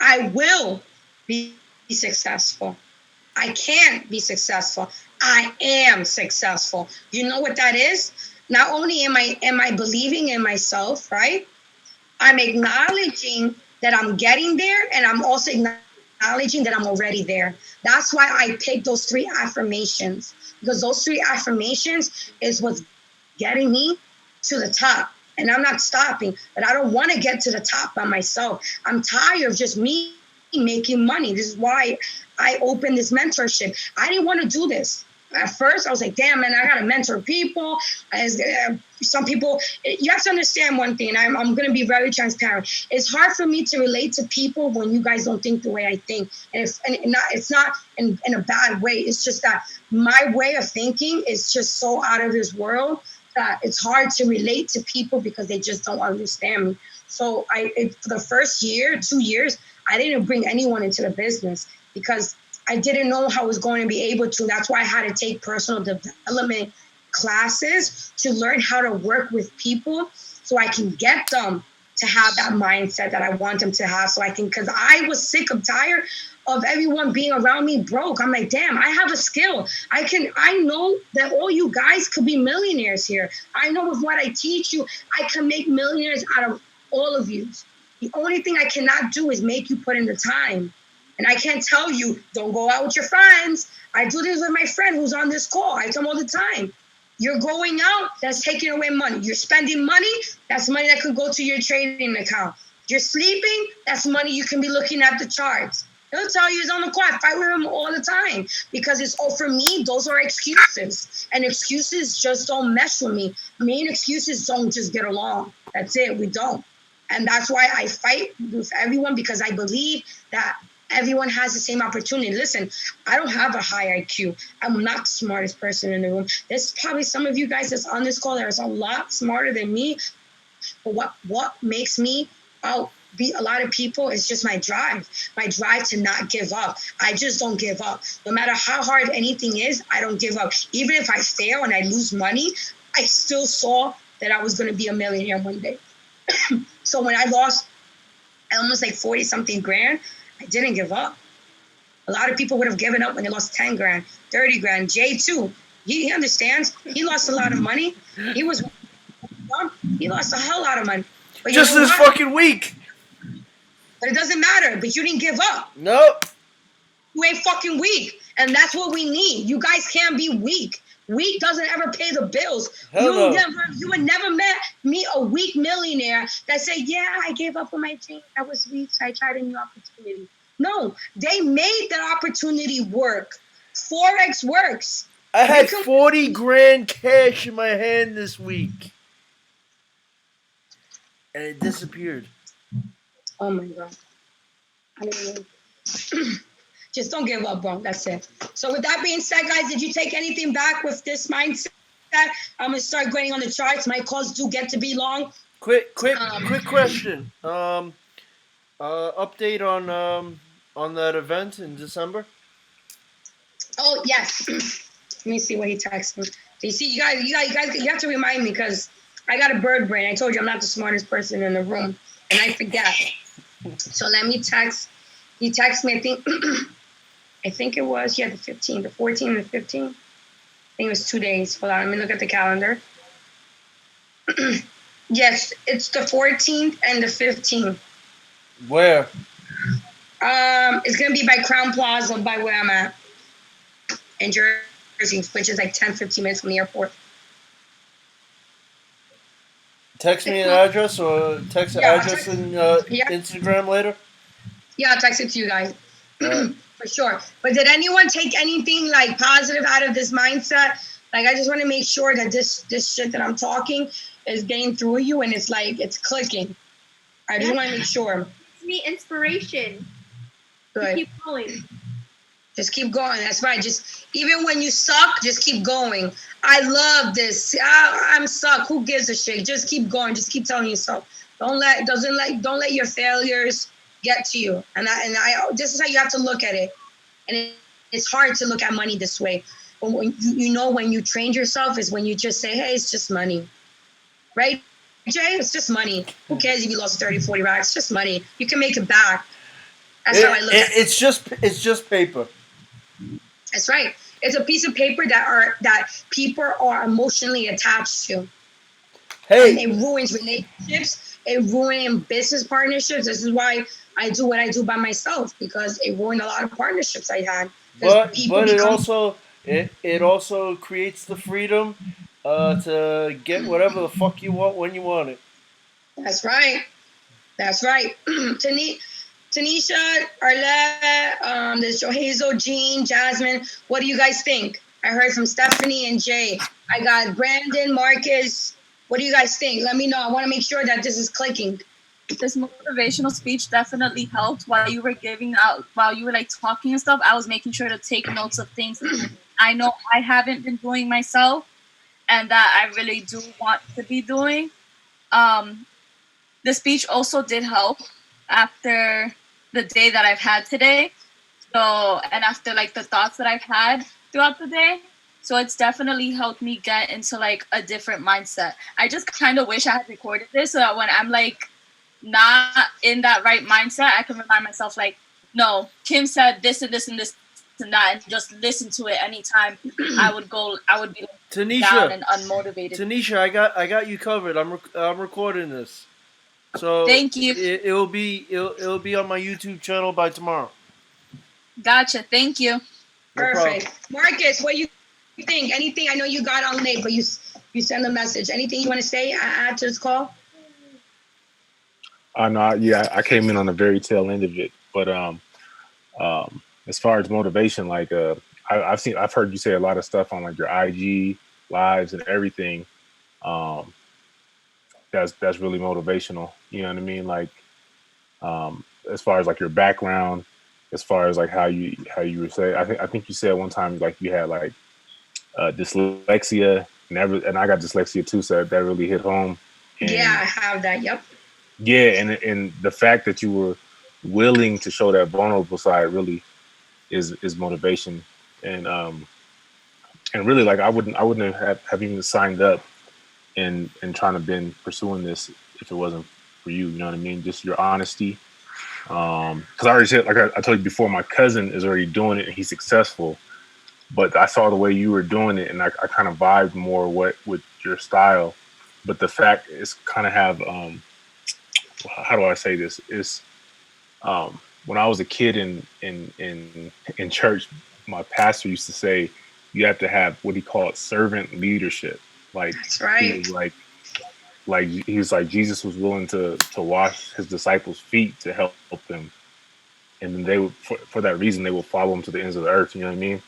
I will be successful. I can't be successful. I am successful. You know what that is? Not only am I believing in myself, right? I'm acknowledging that I'm getting there, and I'm also acknowledging that I'm already there. That's why I picked those 3 affirmations, because those 3 affirmations is what's getting me to the top. And I'm not stopping, but I don't want to get to the top by myself. I'm tired of just me making money. This is why I opened this mentorship. I didn't want to do this. At first, I was like, damn, man, I got to mentor people. Some people, you have to understand one thing, and I'm going to be very transparent. It's hard for me to relate to people when you guys don't think the way I think. And it's not in a bad way. It's just that my way of thinking is just so out of this world that it's hard to relate to people because they just don't understand me. So for the first year, 2 years, I didn't bring anyone into the business because I didn't know how I was going to be able to. That's why I had to take personal development classes to learn how to work with people so I can get them to have that mindset that I want them to have. So I can, because I was sick of tired of everyone being around me broke. I'm like, damn, I have a skill. I know that all you guys could be millionaires here. I know with what I teach you, I can make millionaires out of all of you. The only thing I cannot do is make you put in the time. And I can't tell you, don't go out with your friends. I do this with my friend who's on this call. I tell him all the time. You're going out, that's taking away money. You're spending money, that's money that could go to your trading account. You're sleeping, that's money you can be looking at the charts. He'll tell you he's on the call. I fight with him all the time because it's all for me. Those are excuses, and excuses just don't mesh with me. Me and excuses don't just get along. That's it. We don't, and that's why I fight with everyone because I believe that everyone has the same opportunity. Listen, I don't have a high IQ. I'm not the smartest person in the room. There's probably some of you guys that's on this call that are a lot smarter than me. But what makes me outbeat a lot of people is just my drive to not give up. I just don't give up. No matter how hard anything is, I don't give up. Even if I fail and I lose money, I still saw that I was going to be a millionaire one day. So when I lost almost like 40 something grand, I didn't give up. A lot of people would have given up when they lost 10 grand, 30 grand. Jay too. He understands. He lost a lot of money. He lost a hell lot of money. But just this fucking week. But it doesn't matter. But you didn't give up. Nope. You ain't fucking weak. And that's what we need. You guys can't be weak. Weak doesn't ever pay the bills. You would never meet a weak millionaire that said, yeah, I gave up on my dream. I was weak, so I tried a new opportunity. No, they made that opportunity work. Forex works. I had 40 grand cash in my hand this week. And it disappeared. Oh my God. I don't know. Just don't give up, bro. That's it. So with that being said, guys, did you take anything back with this mindset? I'm gonna start going on the charts. My calls do get to be long. Quick question. Update on that event in December. Oh yes. Let me see what he texted me. You see, you guys, you have to remind me because I got a bird brain. I told you I'm not the smartest person in the room, and I forget. So let me text. He texted me. I think it was the 15th, the 14th, and the 15th. I think it was 2 days. Hold on, let me look at the calendar. Yes, it's the 14th and the 15th. Where? It's gonna be by Crown Plaza, by where I'm at in Jersey, which is like 10, 15 minutes from the airport. Text me an address or text the address in Instagram later. Yeah, I'll text it to you guys. For sure. But did anyone take anything like positive out of this mindset? Like, I just want to make sure that this shit that I'm talking is getting through you and it's like, it's clicking. I just want to make sure. It's me inspiration. Good. Keep going. Just keep going. That's right. Just even when you suck, just keep going. I love this. I'm suck. Who gives a shit? Just keep going. Just keep telling yourself. Don't let your failures get to you. And I this is how you have to look at it. And it's hard to look at money this way. But when when you train yourself is when you just say, hey, it's just money. Right, Jay? It's just money. Who cares if you lost 30, 40 racks? It's just money. You can make it back. That's how I look at it. It's just paper. That's right. It's a piece of paper that people are emotionally attached to. And Hey, it ruins relationships. It ruins business partnerships. This is why I do what I do by myself, because it ruined a lot of partnerships I had. Because people but become it also creates the freedom to get whatever the fuck you want when you want it. That's right. That's right. Tanisha, Arlette, there's Hazel, Jean, Jasmine. What do you guys think? I heard from Stephanie and Jay. I got Brandon, Marcus. What do you guys think? Let me know. I want to make sure that this is clicking. This motivational speech definitely helped while you were while you were like talking and stuff. I was making sure to take notes of things I know I haven't been doing myself and that I really do want to be doing. The speech also did help after the day that I've had today. So, and after like the thoughts that I've had throughout the day. So it's definitely helped me get into like a different mindset. I just kind of wish I had recorded this so that when I'm like not in that right mindset, I can remind myself like, no, Kim said this and this and this and that, and just listen to it anytime I would be down and unmotivated. Tanisha, I got you covered. I'm recording this. So thank you. It'll be on my YouTube channel by tomorrow. Gotcha. Thank you. No Perfect. problem. Marcus, what do you think? Anything? I know you got on late, but you send a message. Anything you want to say add to this call? No, yeah, I came in on the very tail end of it, but as far as motivation, like I've heard you say a lot of stuff on like your IG lives and everything. Um, that's really motivational. You know what I mean? Like as far as like your background, as far as like how you were say, I think you said one time like you had like dyslexia, and I got dyslexia too, so that really hit home. And yeah, I have that. Yep. yeah, and the fact that you were willing to show that vulnerable side really is motivation. And really like I wouldn't have even signed up and trying to been pursuing this if it wasn't for you. You know what I mean? Just your honesty. Because I already said, like I told you before, my cousin is already doing it and he's successful. But I saw the way you were doing it, and I kind of vibed more with your style. But the fact is, kind of have how do I say this? Is when I was a kid in church, my pastor used to say you have to have what he called servant leadership. Like that's right. He was like Jesus was willing to wash his disciples' feet to help them, and then they would for that reason they will follow him to the ends of the earth. You know what I mean?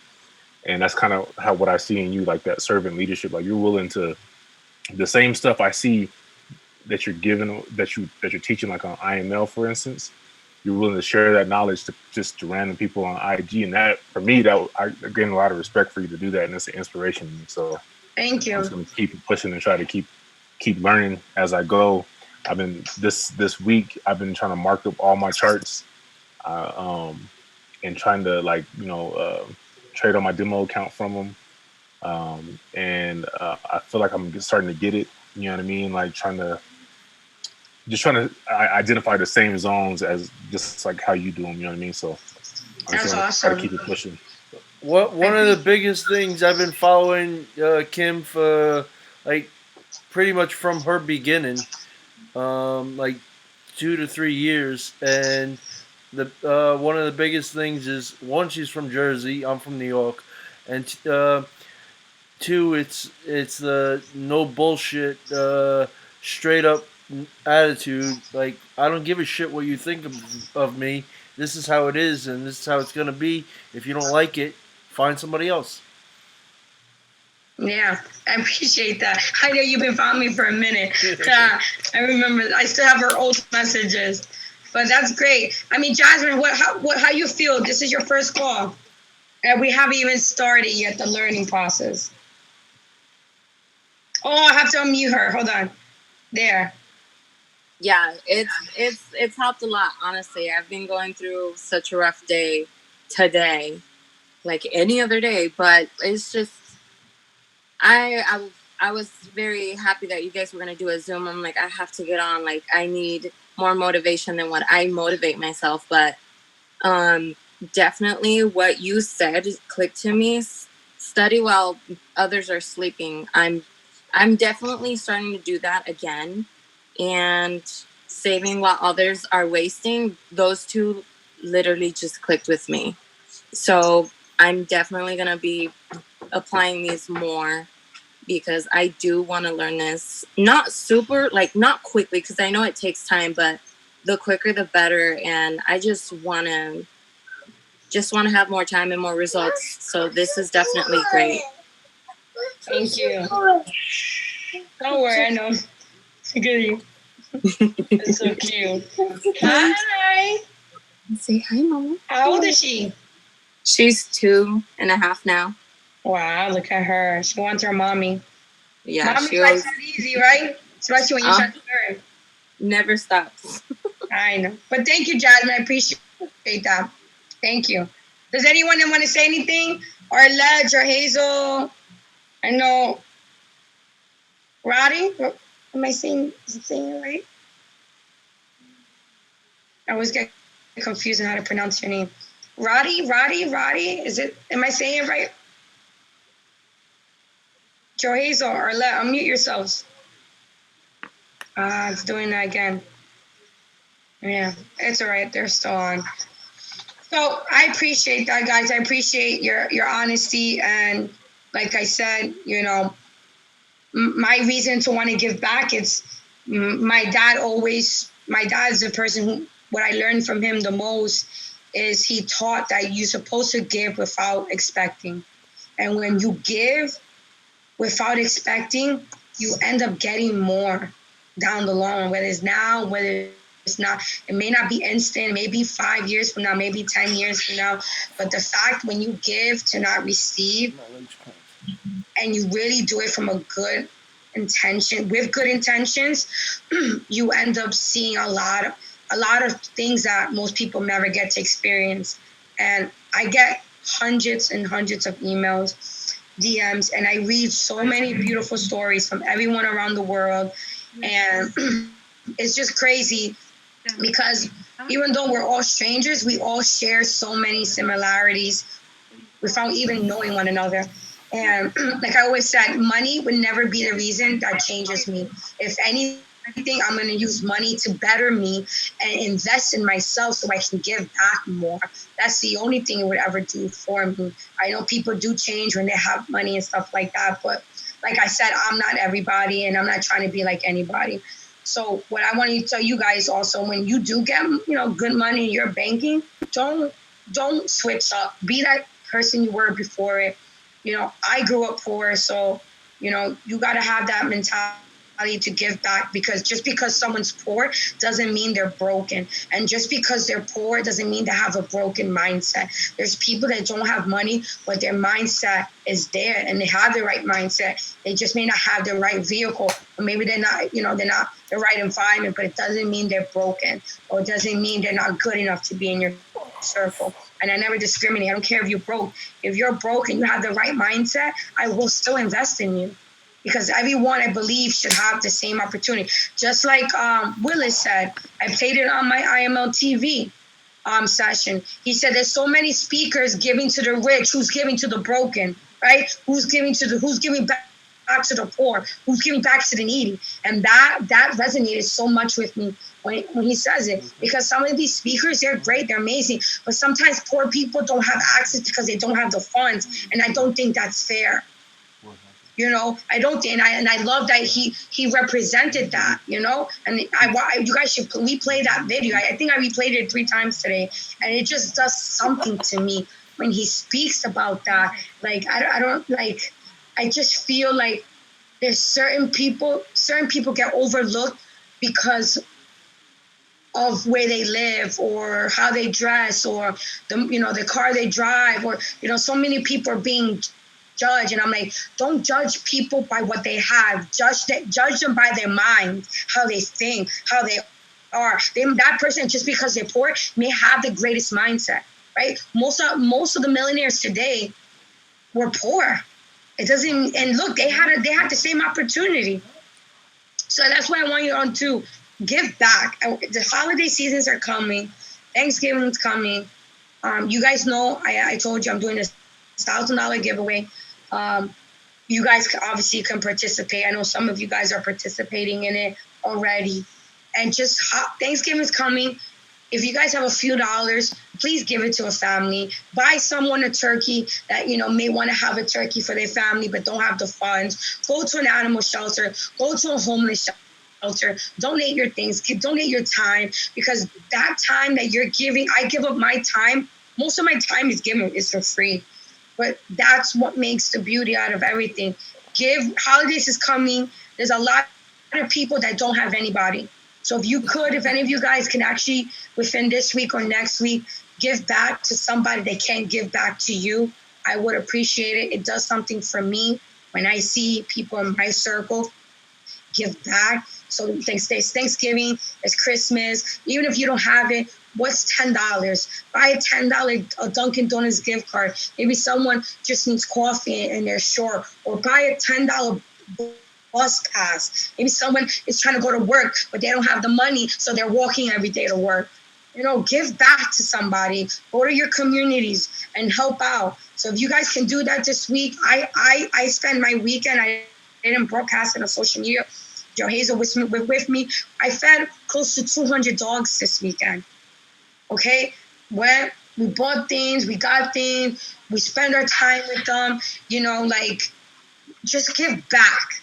And that's kind of how what I see in you, like that servant leadership. Like you're willing to the same stuff I see that you're giving that you're teaching, like on IML, for instance. You're willing to share that knowledge to random people on IG, and that for me, I gain a lot of respect for you to do that, and it's an inspiration to me. So thank you. I'm just gonna keep pushing and try to keep learning as I go. I've been this week. I've been trying to mark up all my charts, and trying to trade on my demo account from them. And I feel like I'm starting to get it. You know what I mean? Like trying to identify the same zones as just like how you do them. You know what I mean? So I'm that's just awesome. Try to keep it pushing. One of the biggest things I've been following Kim for like pretty much from her beginning, like 2 to 3 years, and the one of the biggest things is one, she's from Jersey, I'm from New York, and two, it's the no bullshit, straight up attitude. Like I don't give a shit what you think of me. This is how it is, and this is how it's gonna be. If you don't like it, find somebody else. Yeah, I appreciate that. I know you've been following me for a minute. I remember. I still have her old messages, but that's great. I mean, Jasmine, how you feel? This is your first call, and we haven't even started yet the learning process. Oh, I have to unmute her. Hold on. There. Yeah, it's helped a lot, honestly. I've been going through such a rough day today, like any other day, but it's just I was very happy that you guys were gonna do a Zoom. I'm like, I have to get on. Like, I need more motivation than what I motivate myself. But Definitely what you said clicked to me. Study while others are sleeping. I'm definitely starting to do that again. And saving while others are wasting, those two literally just clicked with me. So I'm definitely going to be applying these more because I do want to learn this. Not super, like not quickly, because I know it takes time, but the quicker the better. And I just want to have more time and more results. So this is definitely great. Thank you. Don't worry, I know. Look at you. That's so cute. Hi. Say hi, Mama. How old is she? She's 2.5 now. Wow, look at her. She wants her mommy. Yeah, Mommy's she like always, that easy, right? Especially when you're trying to learn. never stops. I know. But thank you, Jasmine. I appreciate that. Thank you. Does anyone want to say anything? Or Ledge or Hazel? I know. Roddy? Am I saying it right? I always get confused on how to pronounce your name. Roddy? Is it, am I saying it right? Joe Hazel or Arlette, unmute yourselves. It's doing that again. Yeah, it's all right. They're still on. So I appreciate that, guys. I appreciate your honesty. And like I said, you know, my reason to want to give back, it's my dad's the person who, what I learned from him the most is he taught that you're supposed to give without expecting. And when you give without expecting, you end up getting more down the long, whether it's now, whether it's not. It may not be instant, maybe 5 years from now, maybe 10 years from now. But the fact when you give to not receive, and you really do it from a good intention, with good intentions, you end up seeing a lot of things that most people never get to experience. And I get hundreds and hundreds of emails, DMs, and I read so many beautiful stories from everyone around the world. And it's just crazy because even though we're all strangers, we all share so many similarities without even knowing one another. And like I always said, money would never be the reason that changes me. If anything, I'm going to use money to better me and invest in myself so I can give back more. That's the only thing it would ever do for me. I know people do change when they have money and stuff like that, but like I said, I'm not everybody and I'm not trying to be like anybody. So what I want to tell you guys also, when you do get, good money in your banking, don't switch up. Be that person you were before it. I grew up poor, so you got to have that mentality to give back, because just because someone's poor doesn't mean they're broken, and just because they're poor doesn't mean they have a broken mindset. There's people that don't have money, but their mindset is there and they have the right mindset. They just may not have the right vehicle, or maybe they're not the right environment, but it doesn't mean they're broken, or it doesn't mean they're not good enough to be in your circle. And I never discriminate. I don't care if you're broke. If you're broke and you have the right mindset, I will still invest in you, because everyone, I believe, should have the same opportunity. Just like Willis said, I played it on my IML TV session. He said there's so many speakers giving to the rich. Who's giving to the broken, right? Who's giving back to the poor? Who's giving back to the needy? And that resonated so much with me when he says it, because some of these speakers, they're great, they're amazing, but sometimes poor people don't have access because they don't have the funds, and I don't think that's fair. I don't think, and I love that he represented that, and you guys should replay that video. I think I replayed it 3 times today, and it just does something to me when he speaks about that. Like, I don't like, I just feel like there's certain people get overlooked because of where they live or how they dress or the car they drive, or so many people are being judged. And I'm like, don't judge people by what they have. Judge them by their mind, how they think, how they are. That person, just because they're poor, may have the greatest mindset, right? Most of the millionaires today were poor. It doesn't, and look, they had the same opportunity. So that's why I want you on to give back. The holiday seasons are coming. Thanksgiving's coming. You guys know I told you I'm doing this $1,000 giveaway. You guys obviously can participate. I know some of you guys are participating in it already. And just Thanksgiving's coming. If you guys have a few dollars, please give it to a family. Buy someone a turkey that may want to have a turkey for their family but don't have the funds. Go to an animal shelter. Go to a homeless shelter. Donate your things. Donate your time, because that time that you're giving, I give up my time. Most of my time is for free. But that's what makes the beauty out of everything. Holidays is coming. There's a lot of people that don't have anybody. So if any of you guys can actually, within this week or next week, give back to somebody that can't give back to you, I would appreciate it. It does something for me when I see people in my circle give back. So there's Thanksgiving, there's Christmas. Even if you don't have it, what's $10? Buy a $10 Dunkin' Donuts gift card. Maybe someone just needs coffee and they're short. Or buy a $10 bus pass. Maybe someone is trying to go to work, but they don't have the money, so they're walking every day to work. Give back to somebody. Go to your communities and help out. So if you guys can do that this week, I spend my weekend, I didn't broadcast it on social media. Joe Hazel was with me. I fed close to 200 dogs this weekend. Okay? We bought things, we got things, we spend our time with them, just give back.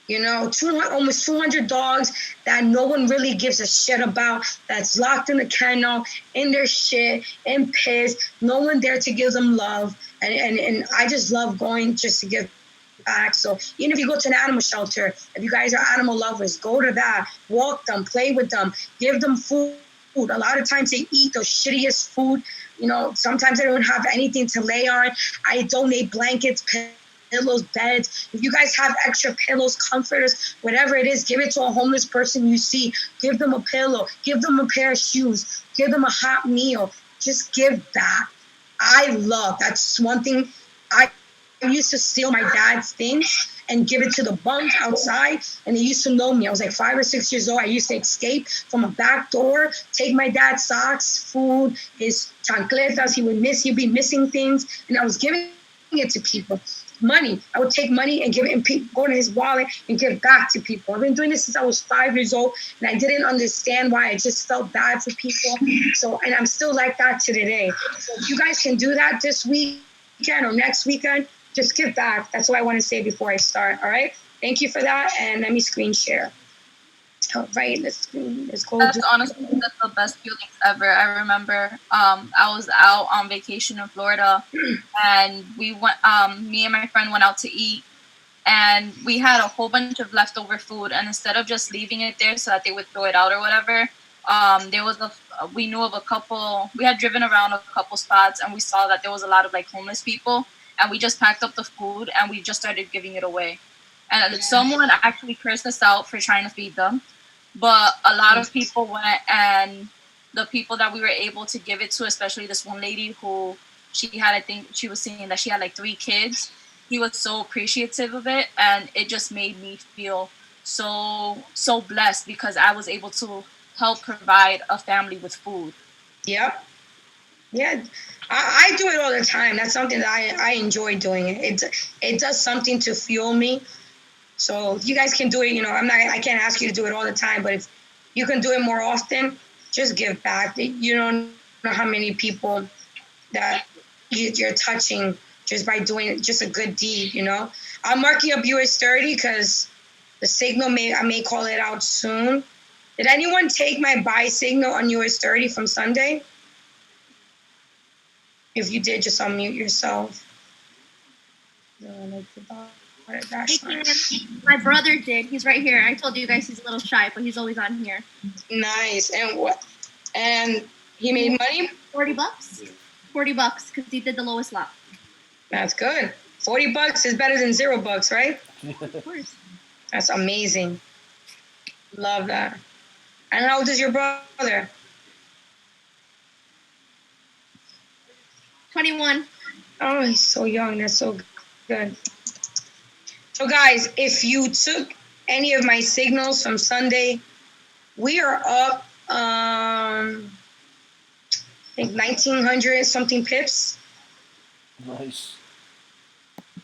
Almost 200 dogs that no one really gives a shit about, that's locked in the kennel, in their shit, and pissed. No one there to give them love. And I just love going just to give back. So even if you go to an animal shelter, if you guys are animal lovers, go to that, walk them, play with them, give them food. A lot of times they eat the shittiest food. Sometimes they don't have anything to lay on. I donate blankets, pillows, beds. If you guys have extra pillows, comforters, whatever it is, give it to a homeless person you see. Give them a pillow. Give them a pair of shoes. Give them a hot meal. Just give back. That's one thing. I used to steal my dad's things and give it to the bums outside, and they used to know me. I was like 5 or 6 years old. I used to escape from a back door, take my dad's socks, food, his chancletas. He'd be missing things, and I was giving it to people. Money. I would take money and give it, and go to his wallet and give back to people. I've been doing this since I was 5 years old, and I didn't understand why. I just felt bad for people. And I'm still like that to today. So if you guys can do that this weekend or next weekend, just give back. That's what I want to say before I start. All right. Thank you for that. And let me screen share. All right. Let's go. That's honestly the best feelings ever. I remember I was out on vacation in Florida, and we went. Me and my friend went out to eat, and we had a whole bunch of leftover food. And instead of just leaving it there so that they would throw it out or whatever, we knew of a couple. We had driven around a couple spots, and we saw that there was a lot of homeless people. And we just packed up the food and we just started giving it away. And someone actually cursed us out for trying to feed them. But a lot of people went, and the people that we were able to give it to, especially this one lady who I think she was saying that she had 3 kids. He was so appreciative of it. And it just made me feel so blessed, because I was able to help provide a family with food. Yep. Yeah, I do it all the time. That's something that I enjoy doing. It does something to fuel me. So if you guys can do it, I can't ask you to do it all the time, but if you can do it more often, just give back. You don't know how many people that you're touching just by doing just a good deed. I'm marking up US 30 because the signal I may call it out soon. Did anyone take my buy signal on US 30 from Sunday? If you did, just unmute yourself. My brother did. He's right here. I told you guys he's a little shy, but he's always on here. Nice. And what? And he made money? $40. $40 because he did the lowest lot. That's good. $40 is better than $0, right? Of course. That's amazing. Love that. And how old is your brother? 21. Oh, he's so young. That's so good. So, guys, if you took any of my signals from Sunday, we are up think 1,900 something pips. Nice.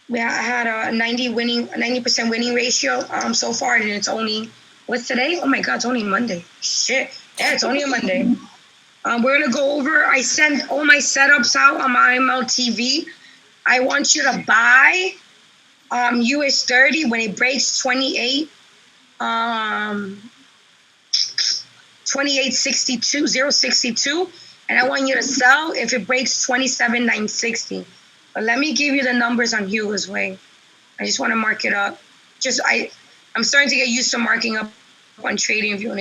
Yeah, I had a 90% winning ratio so far, and it's only what's today? Oh my God, it's only Monday. Shit, yeah, it's only a Monday. We're gonna go over. I send all my setups out on my MLTV. I want you to buy US 30 when it breaks 28. 2862 062, and I want you to sell if it breaks 27,960. But let me give you the numbers on Hugo's Way. I just want to mark it up. I'm starting to get used to marking up on TradingView, and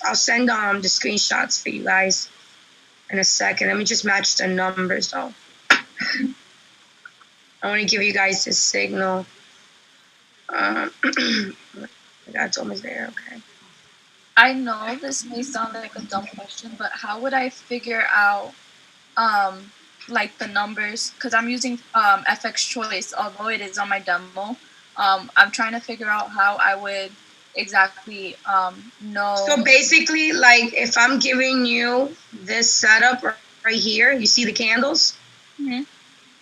I'll send the screenshots for you guys in a second. Let me just match the numbers though. I want to give you guys this signal. That's almost there. Okay. I know this may sound like a dumb question, but how would I figure out like the numbers? Because I'm using FX Choice, although it is on my demo. I'm trying to figure out how I would exactly know. So basically, like if I'm giving you this setup right here, you see the candles? Mm-hmm.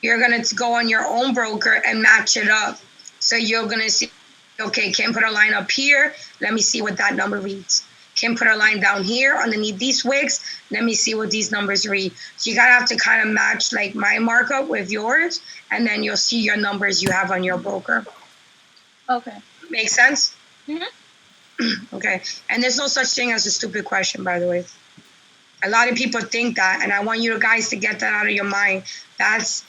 You're going to go on your own broker and match it up. So you're going to see, okay, Kim put a line up here. Let me see what that number reads. Kim put a line down here underneath these wicks. Let me see what these numbers read. So you got to have to kind of match like my markup with yours, and then you'll see your numbers you have on your broker. Okay. Make sense? Mm-hmm. Okay. And there's no such thing as a stupid question, by the way. A lot of people think that, and I want you guys to get that out of your mind. That's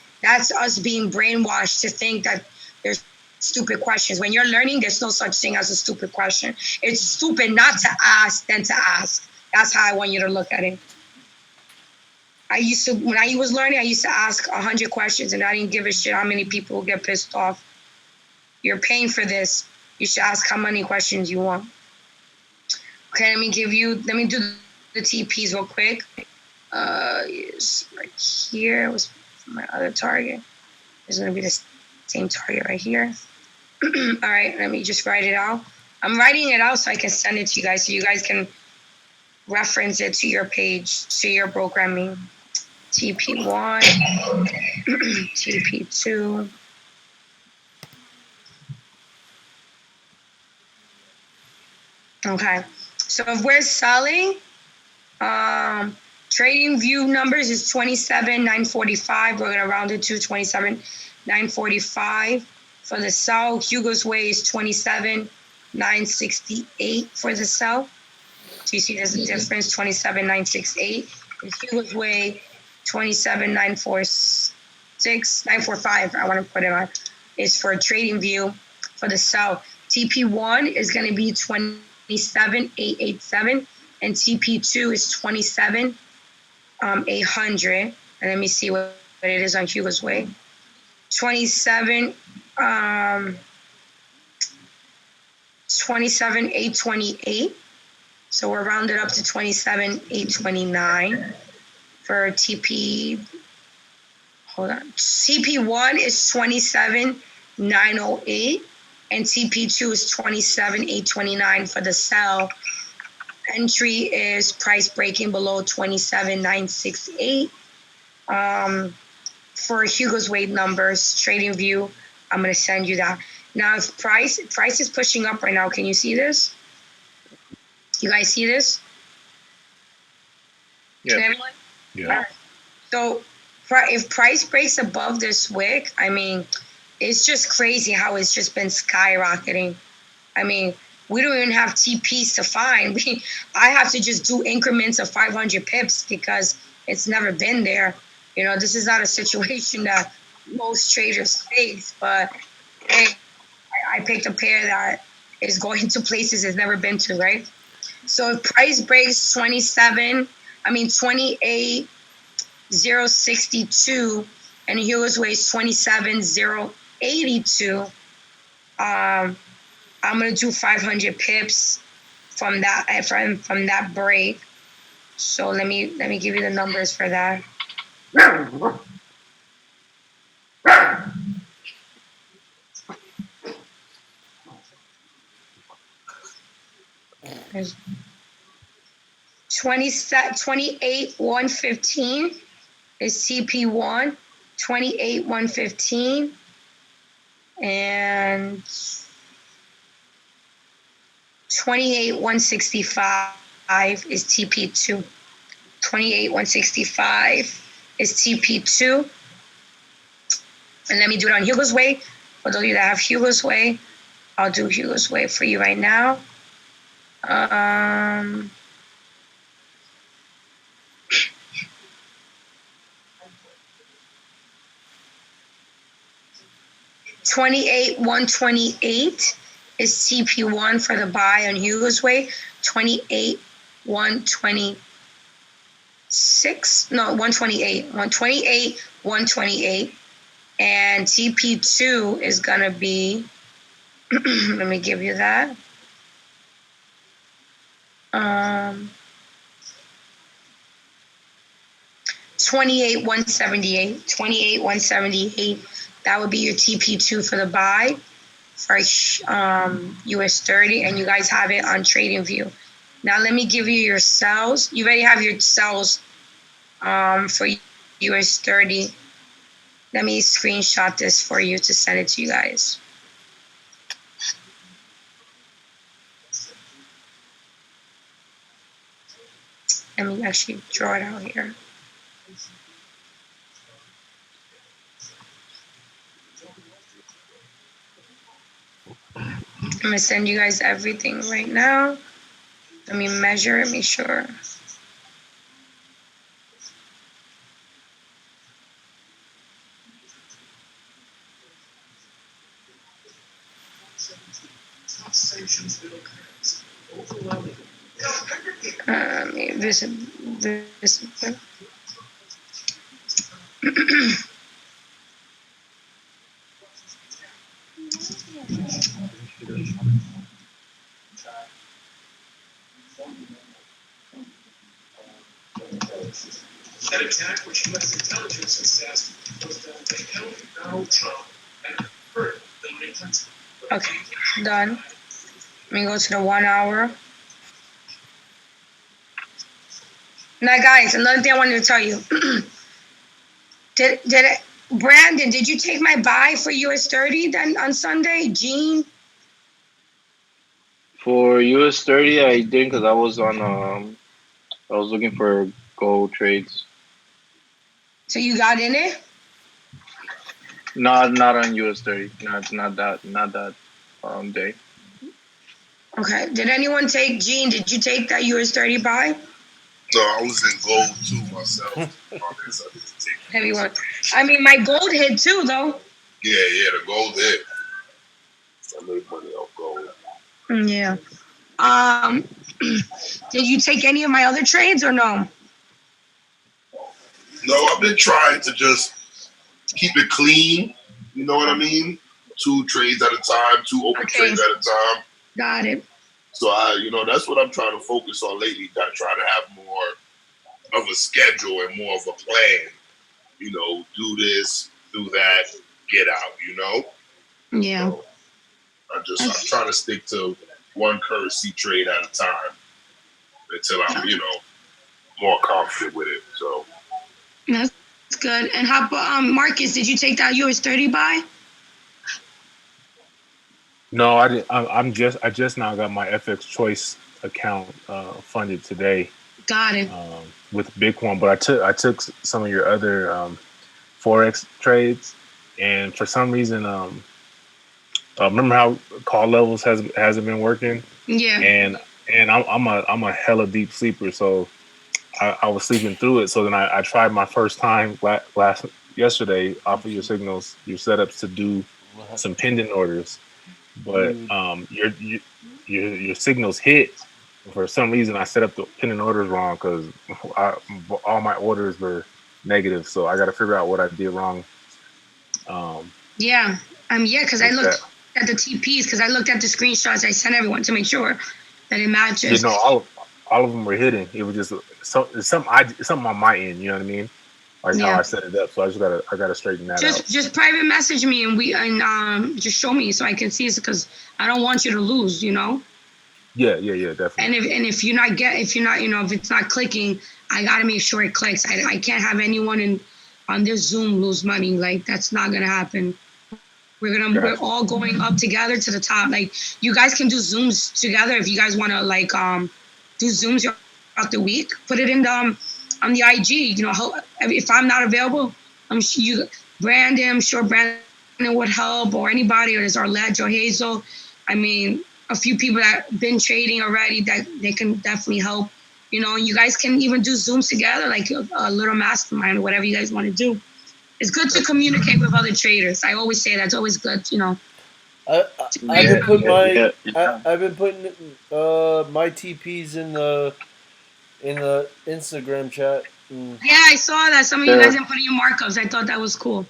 us being brainwashed to think that there's stupid questions. When you're learning, there's no such thing as a stupid question. It's stupid not to ask than to ask. That's how I want you to look at it. When I was learning, I used to ask 100 questions, and I didn't give a shit how many people get pissed off. You're paying for this. You should ask how many questions you want. Okay, let me do the TPs real quick. Is right here was my other target. It's gonna be the same target right here. All right, let me just write it out. I'm writing it out so I can send it to you guys, so you guys can reference it to your page, to your programming. TP1, TP2. Okay, so if we're selling, trading view numbers is 27,945. We're gonna round it to 27,945 for the sell. Hugo's Way is 27,968 for the sell. So you see there's a difference, 27,968. And Hugo's Way, 27,945. I want to put it on. Is for trading view for the sell. TP1 is going to be 27,887, and TP2 is 27,800. And let me see what it is on Hugo's Way. 27,828. So we're rounded up to 27,829 for TP. Hold on. TP1 is 27,908, and TP2 is 27,829 for the sell. Entry is price breaking below 27,968. For Hugo's Way numbers, trading view, I'm going to send you that. Now, if price is pushing up right now, can you see this? You guys see this? Yeah. Can everyone? Yeah. So if price breaks above this wick, I mean, it's just crazy how it's just been skyrocketing. I mean, we don't even have TPs to find. I have to just do increments of 500 pips because it's never been there. You know, this is not a situation that most traders face, but hey, I picked a pair that is going to places it's never been to, right? So if price breaks 28,062 and Hugo's Way is 27,082, I'm gonna do 500 pips from that break. So let me give you the numbers for that. 28,115 is TP1. 28,115. And 28,165 is TP2. 28,165 is TP2. And let me do it on Hugo's Way. For those of you that have Hugo's Way, I'll do Hugo's Way for you right now. 28,128 is TP1 for the buy on Hugo's Way. 28,126. No, 128. 128. And TP2 is going to be, let me give you that. 28,178. 28,178. That would be your TP2 for the buy for US 30, and you guys have it on TradingView. Now let me give you your sells. You already have your sells for US 30. Let me screenshot this for you to send it to you guys. Let me actually draw it out here. I'm gonna send you guys everything right now. Let me measure it, make sure. This. That attack, which U.S. intelligence assessed was done by Donald Trump and hurt Hillary Clinton. Okay, done. Let me go to the 1 hour. Now, guys, another thing I wanted to tell you. Brandon, did you take my buy for US 30 then on Sunday? Gene? For US 30, I didn't because I was on I was looking for gold trades. So you got in it? Not on US 30. Not that day. Okay. Did anyone take Gene? Did you take that US 30 buy? No, I was in gold too myself. Everyone. I mean, my gold hit too, though. Yeah, the gold hit. I made money off gold. Yeah. Did you take any of my other trades or no? No, I've been trying to just keep it clean. You know what I mean? 2 trades at a time, 2 open trades at a time. Got it. So that's what I'm trying to focus on lately. Try to have more of a schedule and more of a plan. Do this, do that, get out. Yeah. So I'm trying to stick to one currency trade at a time until I'm more confident with it. So That's good. And how about Marcus? Did you take that US 30 buy? No, I didn't. I just now got my FX Choice account funded today. Got it. With Bitcoin, but I took some of your other Forex trades, and for some reason, remember how call levels hasn't been working? Yeah. And I'm a hella deep sleeper, so I was sleeping through it. So then I tried my first time yesterday off of your signals, your setups to do some pending orders, but your signals hit. For some reason, I set up the pending orders wrong because all my orders were negative. So I got to figure out what I did wrong. Yeah. Because I looked at the TPs, because I looked at the screenshots I sent everyone to make sure that it matches. All of them were hitting. It was just something on my end. You know what I mean? Like how I set it up. So I gotta straighten that out. Just private message me and just show me so I can see it, because I don't want you to lose. Yeah, definitely. And if you're not if it's not clicking, I gotta make sure it clicks. I can't have anyone on this Zoom lose money. Like that's not gonna happen. We're all going up together to the top. Like you guys can do Zooms together if you guys want to like do Zooms throughout the week. Put it in the on the IG. You know, if I'm not available, I'm Brandon. I'm sure Brandon would help, or anybody, or there's Arledge or Hazel. I mean, a few people that have been trading already that they can definitely help. You know, and you guys can even do Zooms together, like a little mastermind or whatever you guys want to do. It's good to communicate with other traders. I always say that's always good, you know. I've been putting my TPs in the Instagram chat. Yeah, I saw that. Some of you guys are putting your markups. I thought that was cool.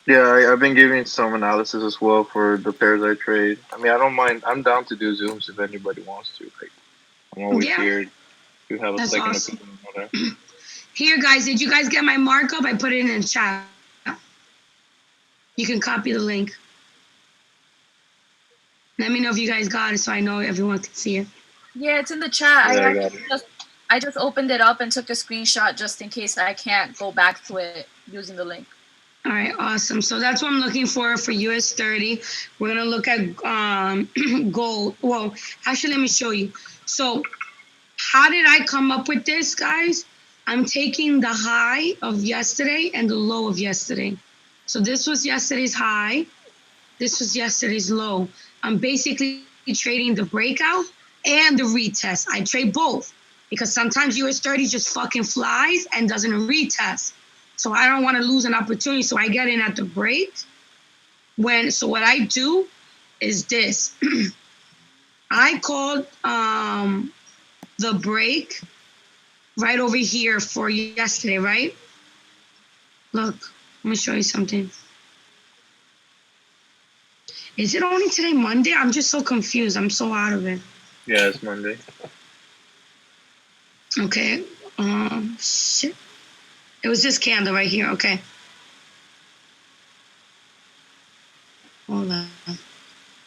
Yeah, I've been giving some analysis as well for the pairs I trade. I mean, I don't mind. I'm down to do Zooms if anybody wants to. Like, I'm always here to have a second opinion on that. Here, guys, did you guys get my markup? I put it in the chat. You can copy the link. Let me know if you guys got it so I know everyone can see it. Yeah, it's in the chat. Yeah, I just opened it up and took a screenshot just in case I can't go back to it using the link. All right, awesome. So that's what I'm looking for US 30. We're gonna look at gold. Well, actually, let me show you. So how did I come up with this, guys? I'm taking the high of yesterday and the low of yesterday. So this was yesterday's high. This was yesterday's low. I'm basically trading the breakout and the retest. I trade both because sometimes US 30 just fucking flies and doesn't retest. So I don't want to lose an opportunity. So I get in at the break. So what I do is this. I called the break right over here for yesterday, right? Look, let me show you something. Is it only today Monday? I'm just so confused. I'm so out of it. Yeah, it's Monday. Okay. Shit. It was this candle right here. Okay. Hold on.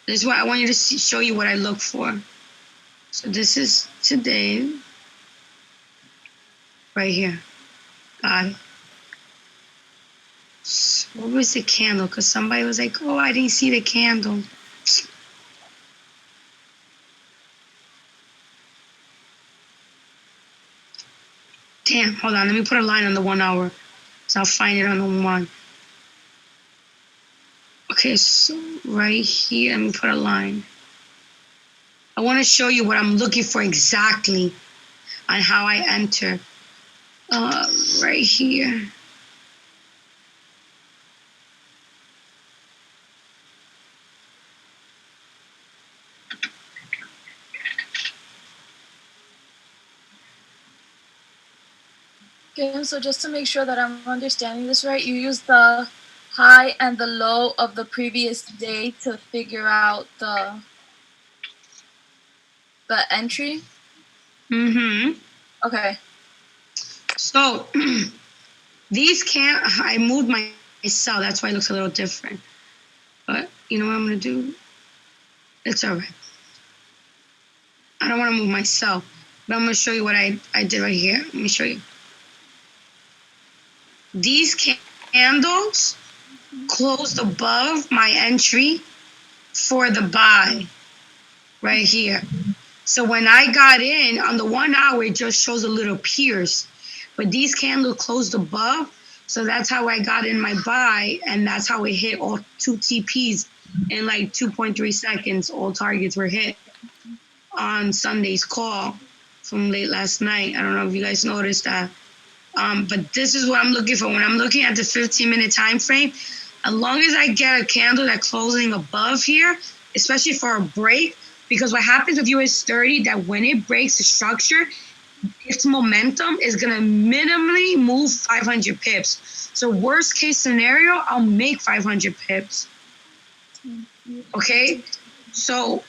This is what I want you to show you what I look for. So this is today. Right here. Got it. What was the candle? Because somebody was like, oh, I didn't see the candle. Damn, hold on. Let me put a line on the 1 hour. So I'll find it on the one. Okay, so right here, let me put a line. I want to show you what I'm looking for exactly on how I enter. Right here. Okay, so just to make sure that I'm understanding this right, you use the high and the low of the previous day to figure out the entry? Mm-hmm. Okay. So these I moved my cell. That's why it looks a little different. But you know what I'm going to do? It's all right. I don't want to move my cell. But I'm going to show you what I did right here. Let me show you. These candles closed above my entry for the buy right here. So when I got in on the 1 hour, it just shows a little pierce. But these candles closed above. So that's how I got in my buy. And that's how it hit all 2 TPs in like 2.3 seconds. All targets were hit on Sunday's call from late last night. I don't know if you guys noticed that. But this is what I'm looking for. When I'm looking at the 15-minute time frame, as long as I get a candle that's closing above here, especially for a break, because what happens with US 30, that when it breaks the structure, its momentum is going to minimally move 500 pips. So worst case scenario, I'll make 500 pips. Okay? So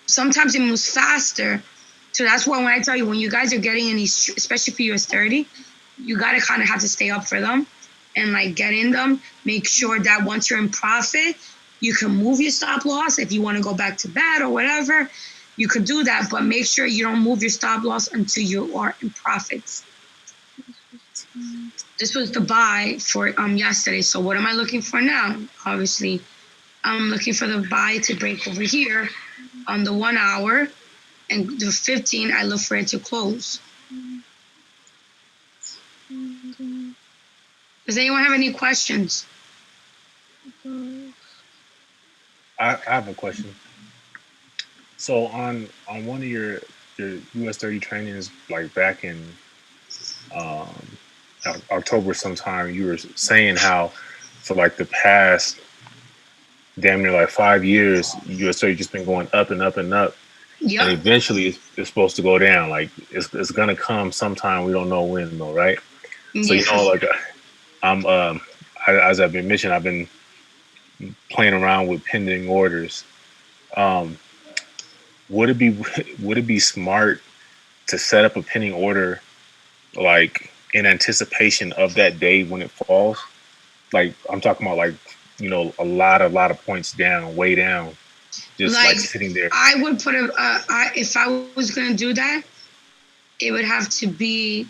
sometimes it moves faster. So that's why when I tell you, when you guys are getting in these, especially for US 30, you got to kind of have to stay up for them and like get in them. Make sure that once you're in profit, you can move your stop loss if you want to go back to bed or whatever. you could do that, but make sure you don't move your stop loss until you are in profits. This was the buy for yesterday. So what am I looking for now? Obviously, I'm looking for the buy to break over here on the 1 hour, and the 15. I look for it to close. Does anyone have any questions? I have a question. So on one of your US 30 trainings, like back in um, October sometime, you were saying how for like the past damn near like 5 years, US 30 just been going up and up and up, Yep. and eventually it's supposed to go down. Like it's gonna come sometime. We don't know when though, right? So you know, like I'm as I've been mentioning, I've been playing around with pending orders. Um, would it be would it be smart to set up a pending order like in anticipation of that day when it falls? Like I'm talking about like a lot of points down, way down, just like sitting there. I would put if I was gonna do that, it would have to be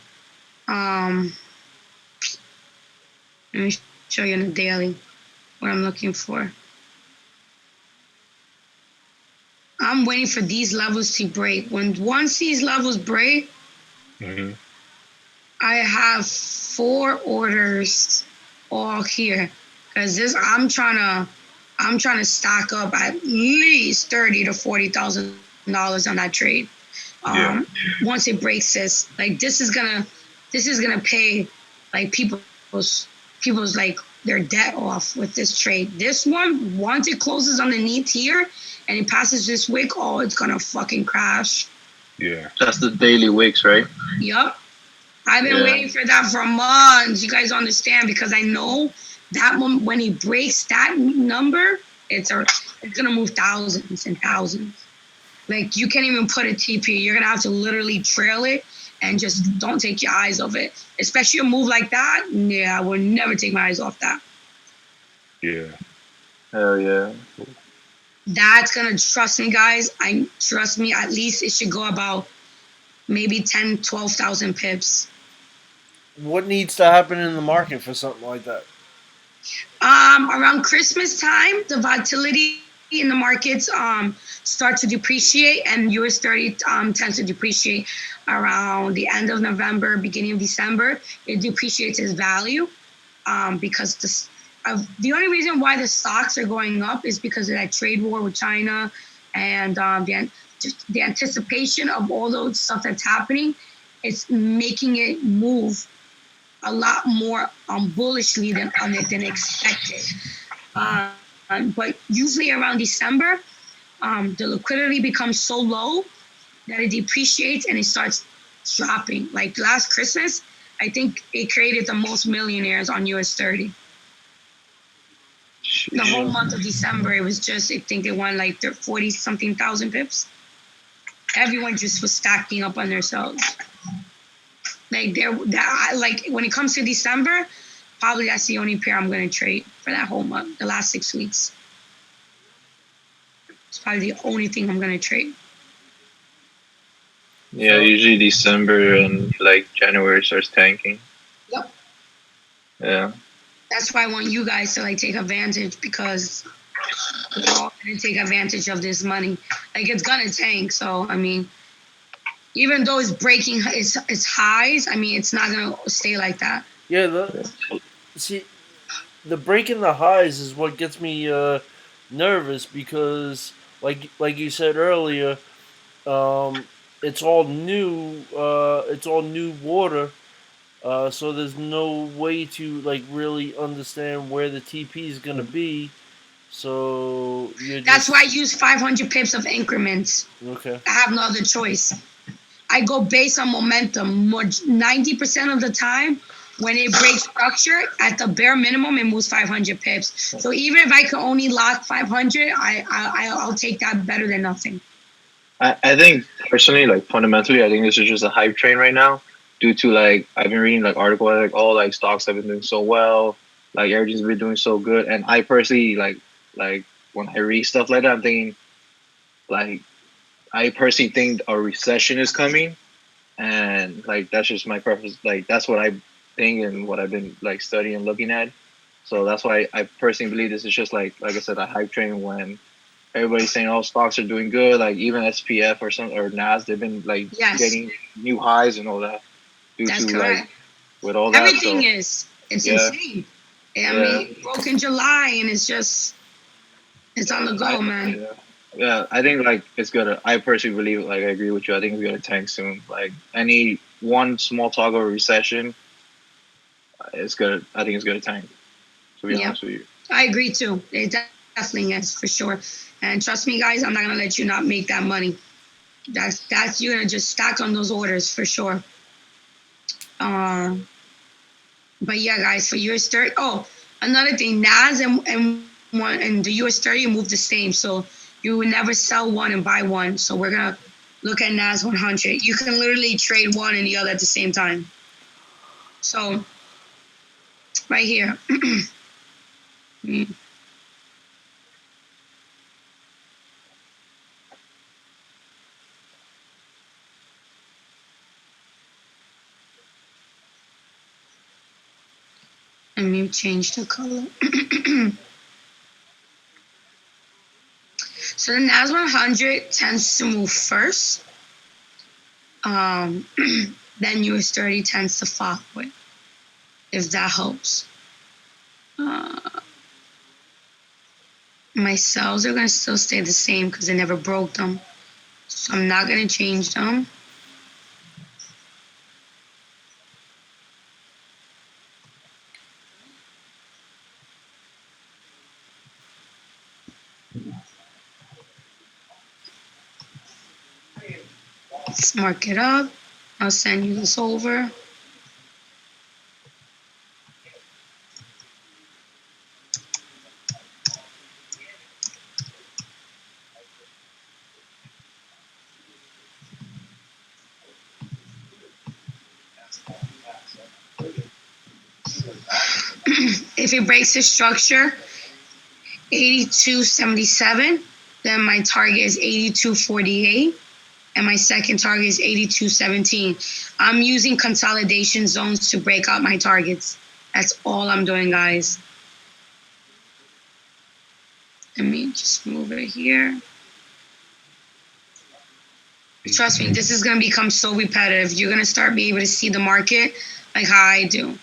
let me show you in the daily what I'm looking for. I'm waiting for these levels to break. Once these levels break, I have 4 orders all here because I'm trying to stack up at least $30,000 to $40,000 on that trade. Once it breaks this, like this is gonna pay like people's like their debt off with this trade. This one, once it closes underneath here and it passes this wick, oh, it's gonna fucking crash. Yeah. That's the daily wicks, right? Yup. I've been waiting for that for months. You guys understand, because I know that when he breaks that number, it's gonna move thousands and thousands. Like you can't even put a TP. You're gonna have to literally trail it and just don't take your eyes off it. Especially a move like that. Yeah, I would never take my eyes off that. Yeah. Hell yeah. That's gonna, trust me, guys. Trust me. At least it should go about maybe 10, 12,000 pips. What needs to happen in the market for something like that? Around Christmas time, the volatility in the markets start to depreciate, and US 30 tends to depreciate around the end of November, beginning of December. It depreciates its value because the only reason why the stocks are going up is because of that trade war with China and the anticipation of all those stuff that's happening. It's making it move a lot more bullishly than expected. But usually around December, the liquidity becomes so low that it depreciates and it starts dropping. Like last Christmas, I think it created the most millionaires on US 30. The whole month of December, it was just, I think they won like 40 something thousand pips. Everyone just was stacking up on themselves. Like when it comes to December, probably that's the only pair I'm going to trade for that whole month, the last 6 weeks. It's probably the only thing I'm going to trade. Yeah, usually December and like January starts tanking. Yep. Yeah. That's why I want you guys to like take advantage, because we're all going to take advantage of this money. Like it's going to tank. So, I mean, even though it's breaking its highs, I mean, it's not going to stay like that. Yeah, see, the breaking the highs is what gets me nervous, because like you said earlier, it's all new. It's all new water. So there's no way to like really understand where the TP is gonna be. So that's why I use 500 pips of increments. Okay. I have no other choice. I go based on momentum. 90% of the time, when it breaks structure, at the bare minimum, it moves 500 pips. So even if I could only lock 500, I'll take that better than nothing. I think personally, like fundamentally, I think this is just a hype train right now, due to like I've been reading like articles like, oh, like stocks have been doing so well, like everything's been doing so good, and I personally like when I read stuff like that, I'm thinking like I personally think a recession is coming, and like that's just my preference. Like that's what I think and what I've been like studying and looking at. So that's why I personally believe this is just like I said, a hype train when everybody's saying all stocks are doing good. Like even SPF or Nas, they've been like Yes, getting new highs and all that due that's to like correct. with all that. Everything So is. It's yeah, insane. I yeah. mean, it broke in July, and it's on the go, man. Yeah, yeah. I think like it's gonna. I personally believe like I agree with you. I think it's gonna tank soon. Like any one small talk of a recession, it's gonna. I think it's gonna tank. To be Yeah, honest with you. I agree too. It definitely is for sure. And trust me, guys, I'm not gonna let you not make that money. That's you're gonna just stack on those orders for sure. Uh, but yeah, guys, for US 30. Oh, another thing, NAS and the US 30 move the same, so you would never sell one and buy one. So we're gonna look at NAS 100. You can literally trade one and the other at the same time. So right here. Let me change the color. So the NAS 100 tends to move first. Then US 30 tends to follow it, if that helps. My cells are going to still stay the same because I never broke them. So I'm not going to change them. Let's mark it up. I'll send you this over. If it breaks the structure, 82.77, then my target is 82.48. And my second target is 82.17. I'm using consolidation zones to break out my targets. That's all I'm doing, guys. Let me just move it here. Trust me, this is going to become so repetitive. You're going to start being able to see the market like how I do.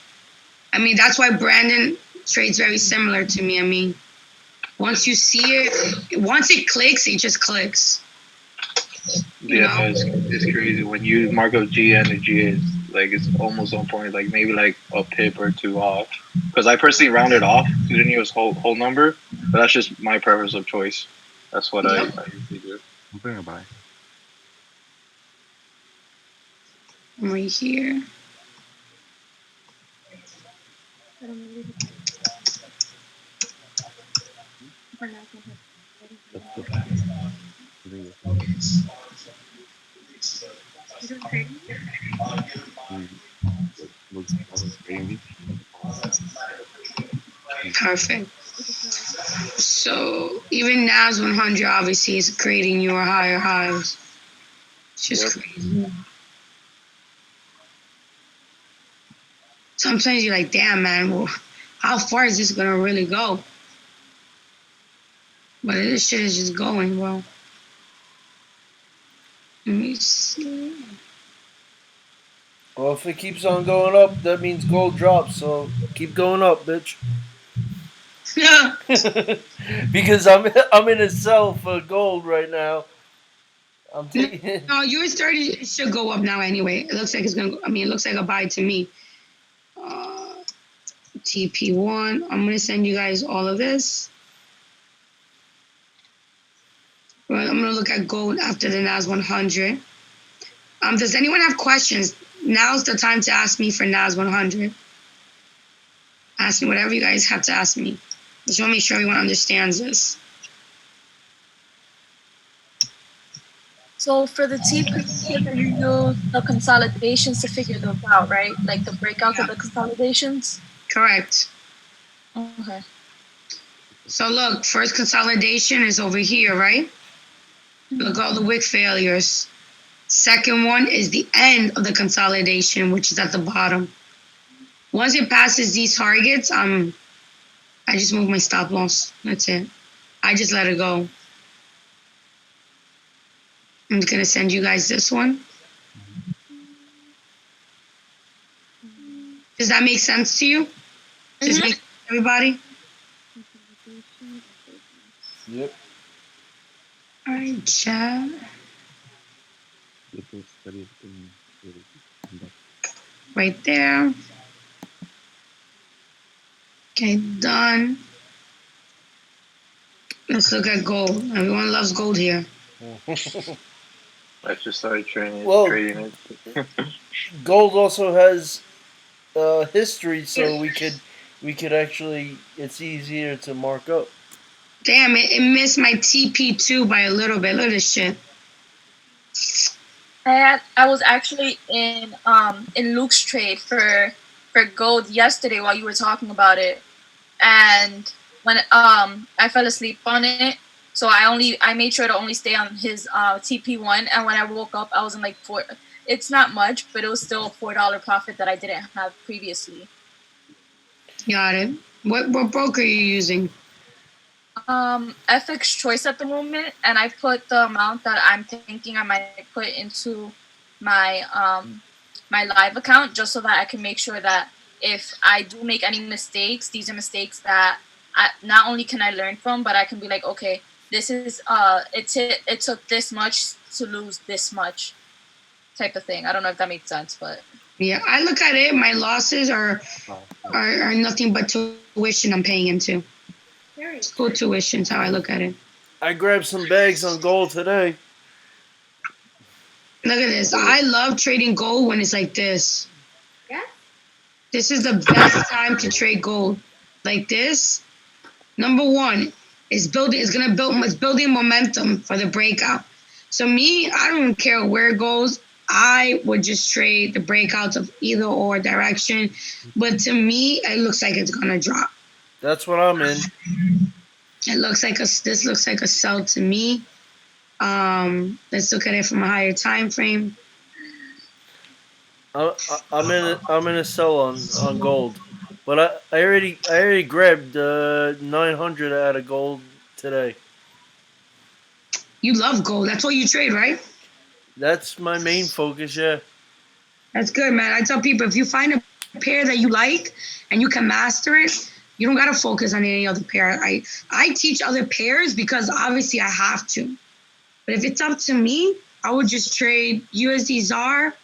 I mean, that's why Brandon trades very similar to me. I mean, once you see it, once it clicks, it just clicks. You know? It's crazy when you mark up GN to GA. It's almost on point. Like maybe like a pip or two off. Because I personally rounded off to the nearest whole number, but that's just my preference of choice. That's what I usually do. I'm putting a buy. I'm right here. Perfect. So even NAS 100 obviously is creating your higher highs. It's just crazy. Sometimes you're like, damn, man, well, how far is this gonna really go? But this shit is just going, bro. Let me see. Well, if it keeps on going up, that means gold drops. So keep going up, bitch. Because I'm in a sell for gold right now. I'm taking it. No, US 30 should go up now anyway. It looks like it's gonna go. I mean, it looks like a buy to me. TP1. I'm gonna send you guys all of this. Well, I'm gonna look at gold after the NAS 100. Does anyone have questions? Now's the time to ask me for NAS 100. Ask me whatever you guys have to ask me. Just want to make sure everyone understands this. So for the TP, you use the consolidations to figure those out, right? Like the breakouts of the consolidations? Correct. Okay. So look, first consolidation is over here, right? Look at all the wick failures. Second one is the end of the consolidation, which is at the bottom. Once it passes these targets, I just move my stop loss. That's it. I just let it go. I'm just gonna send you guys this one. Does that make sense to you? Does it make sense to everybody? Yep. All right, chat. Right there. Okay, done. Let's look at gold. Everyone loves gold here. I just started Well, trading it. gold also has history, so we could actually, it's easier to mark up. Damn it! It missed my TP2 by a little bit. Look at this shit. I was actually in Luke's trade for gold yesterday while you were talking about it, and when I fell asleep on it, so I made sure to only stay on his TP1, and when I woke up I was in like four. It's not much, but it was still a $4 profit that I didn't have previously. Got it. What broker are you using? FX Choice at the moment, and I put the amount that I'm thinking I might put into my my live account, just so that I can make sure that if I do make any mistakes, these are mistakes that not only can I learn from, but I can be like, okay, this is it took this much to lose this much, type of thing. I don't know if that makes sense, but Yeah, I look at it. My losses are nothing but tuition I'm paying into. School tuition's how I look at it. I grabbed some bags on gold today. Look at this. I love trading gold when it's like this. Yeah. This is the best time to trade gold. Like this. Number one, it's building momentum for the breakout. So me, I don't care where it goes. I would just trade the breakouts of either or direction. But to me, it looks like it's gonna drop. That's what I'm in. This looks like a sell to me. Let's look at it from a higher time frame. I'm in a sell on gold, but I already grabbed 900 out of gold today. You love gold. That's all you trade, right? That's my main focus. Yeah. That's good, man. I tell people if you find a pair that you like and you can master it, you don't gotta focus on any other pair. I teach other pairs because obviously I have to. But if it's up to me, I would just trade USD ZAR,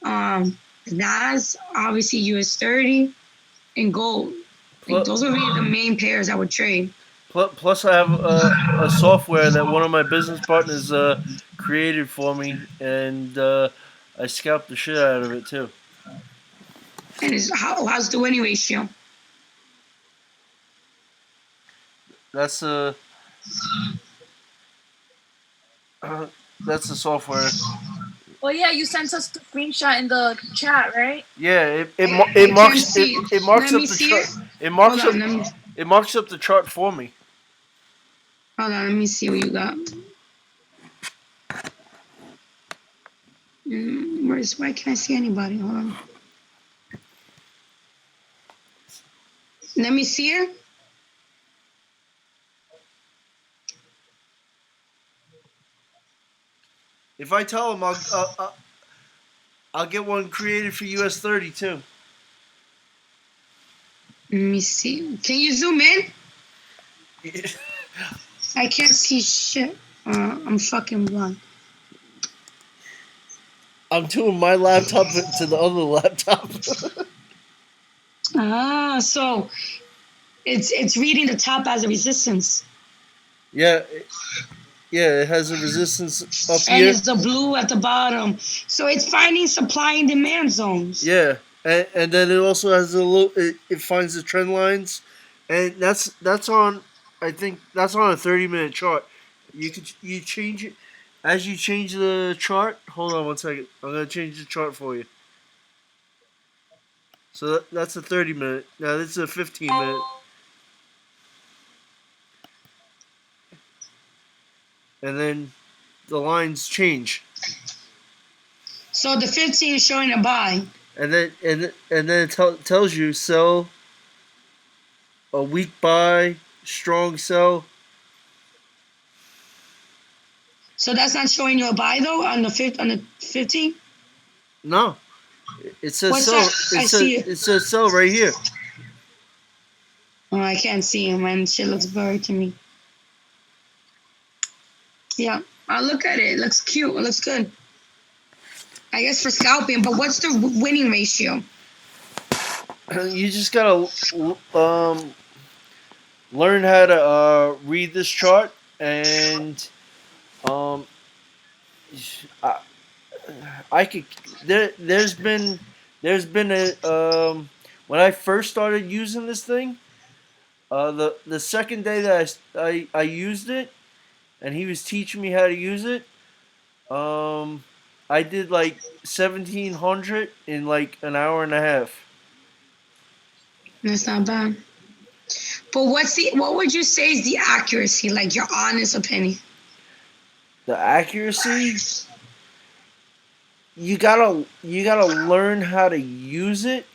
NAS, obviously US30, and gold. Like, those would be the main pairs I would trade. Plus, I have a software that one of my business partners created for me, and I scalped the shit out of it too. And how's the winning ratio? That's that's the software. well, yeah, you sent us the screenshot in the chat, right? Yeah, it marks Let up me the see chart. it. It marks Hold up. on, It marks up the chart for me. Hold on, let me see what you got. Why can't I see anybody? Hold on. Let me see it. If I tell him, I'll get one created for US30 too. Let me see. Can you zoom in? I can't see shit. I'm fucking blind. I'm doing my laptop to the other laptop. So it's reading the top as a resistance. Yeah, it has a resistance up and here. it's the blue at the bottom. So it's finding supply and demand zones. Yeah, and then it also has a little. It finds the trend lines, and that's on. I think that's on a 30-minute chart. You change it as you change the chart. Hold on 1 second. I'm gonna change the chart for you. So that's a 30-minute. Now this is a 15-minute. And then the lines change. So the 15 is showing a buy. And then it tells you sell, a weak buy, strong sell. So that's not showing you a buy though on the 15. No, it says What's sell. that? I see it. It says sell right here. Oh, I can't see him, man. Shit looks blurry to me. Yeah, I'll look at it. It looks cute. It looks good. I guess for scalping, but what's the winning ratio? You just gotta learn how to read this chart, and um, I, I could there's been a when I first started using this thing, the second day that I used it, and he was teaching me how to use it, um, I did like 1,700 in like an hour and a half. That's not bad. But what would you say is the accuracy, like your honest opinion? The accuracy, you gotta learn how to use it,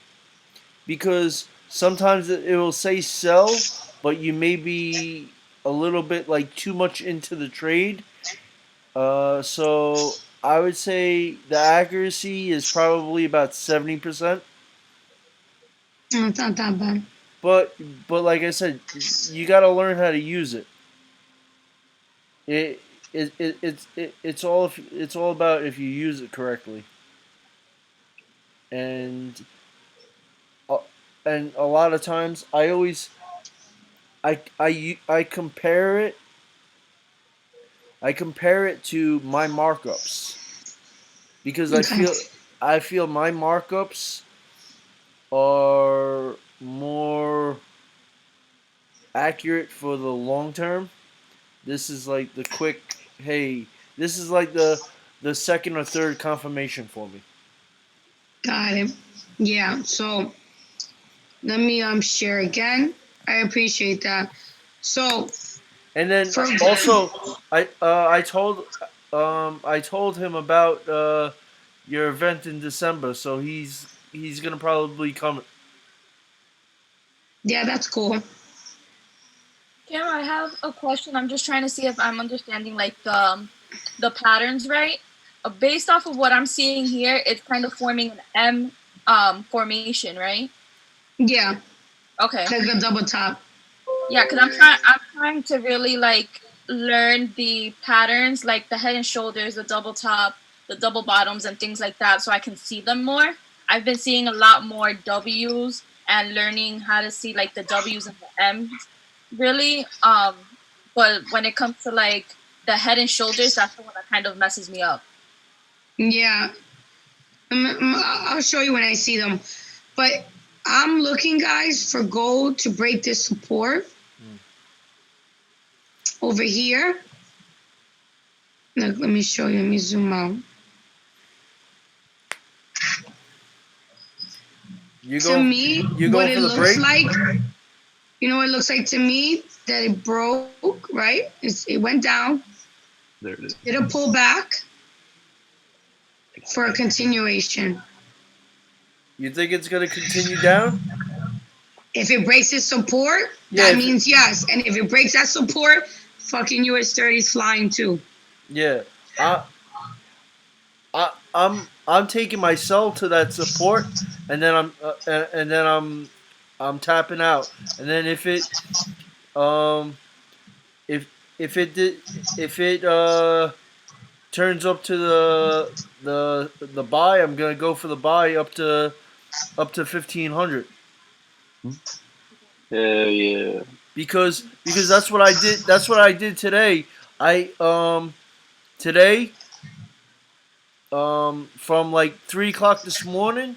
because sometimes it will say sell, but you may be a little bit like too much into the trade. So I would say the accuracy is probably about 70%. No, it's not that bad. But like I said, you gotta learn how to use it. It it's all about if you use it correctly. And uh, and a lot of times I compare it to my markups, because Okay. I feel my markups are more accurate for the long term. This is like the quick, hey, this is like the second or third confirmation for me. Got it. Yeah. So let me share again. I appreciate that. So And then for also, I told him about your event in December, so he's gonna probably come. yeah, that's cool. Kim, I have a question. I'm just trying to see if I'm understanding like the patterns right. Based off of what I'm seeing here, it's kind of forming an M formation, right? Yeah, Okay. like a double top. Yeah, because I'm trying to really like learn the patterns, like the head and shoulders, the double top, the double bottoms, and things like that, so I can see them more. I've been seeing a lot more W's and learning how to see like the W's and the M's, really. But when it comes to like the head and shoulders, that's the one that kind of messes me up. Yeah, I'll show you when I see them. But I'm looking, guys, for gold to break this support over here. Look, let me show you. Let me zoom out. You To go. me, You what going it for the looks break? like, you know what it looks like to me? That it broke, right? It went down, There it is. did a pullback for a continuation. You think it's gonna continue down? If it breaks its support, Yeah. that means yes. And if it breaks that support, fucking US 30 is flying too. Yeah. I I'm taking myself to that support, and then I'm tapping out, and then um if if it did if it turns up to the buy, I'm gonna go for the buy up to 1,500. Hell yeah. Because that's what I did. That's what I did today. I today from like 3 o'clock this morning,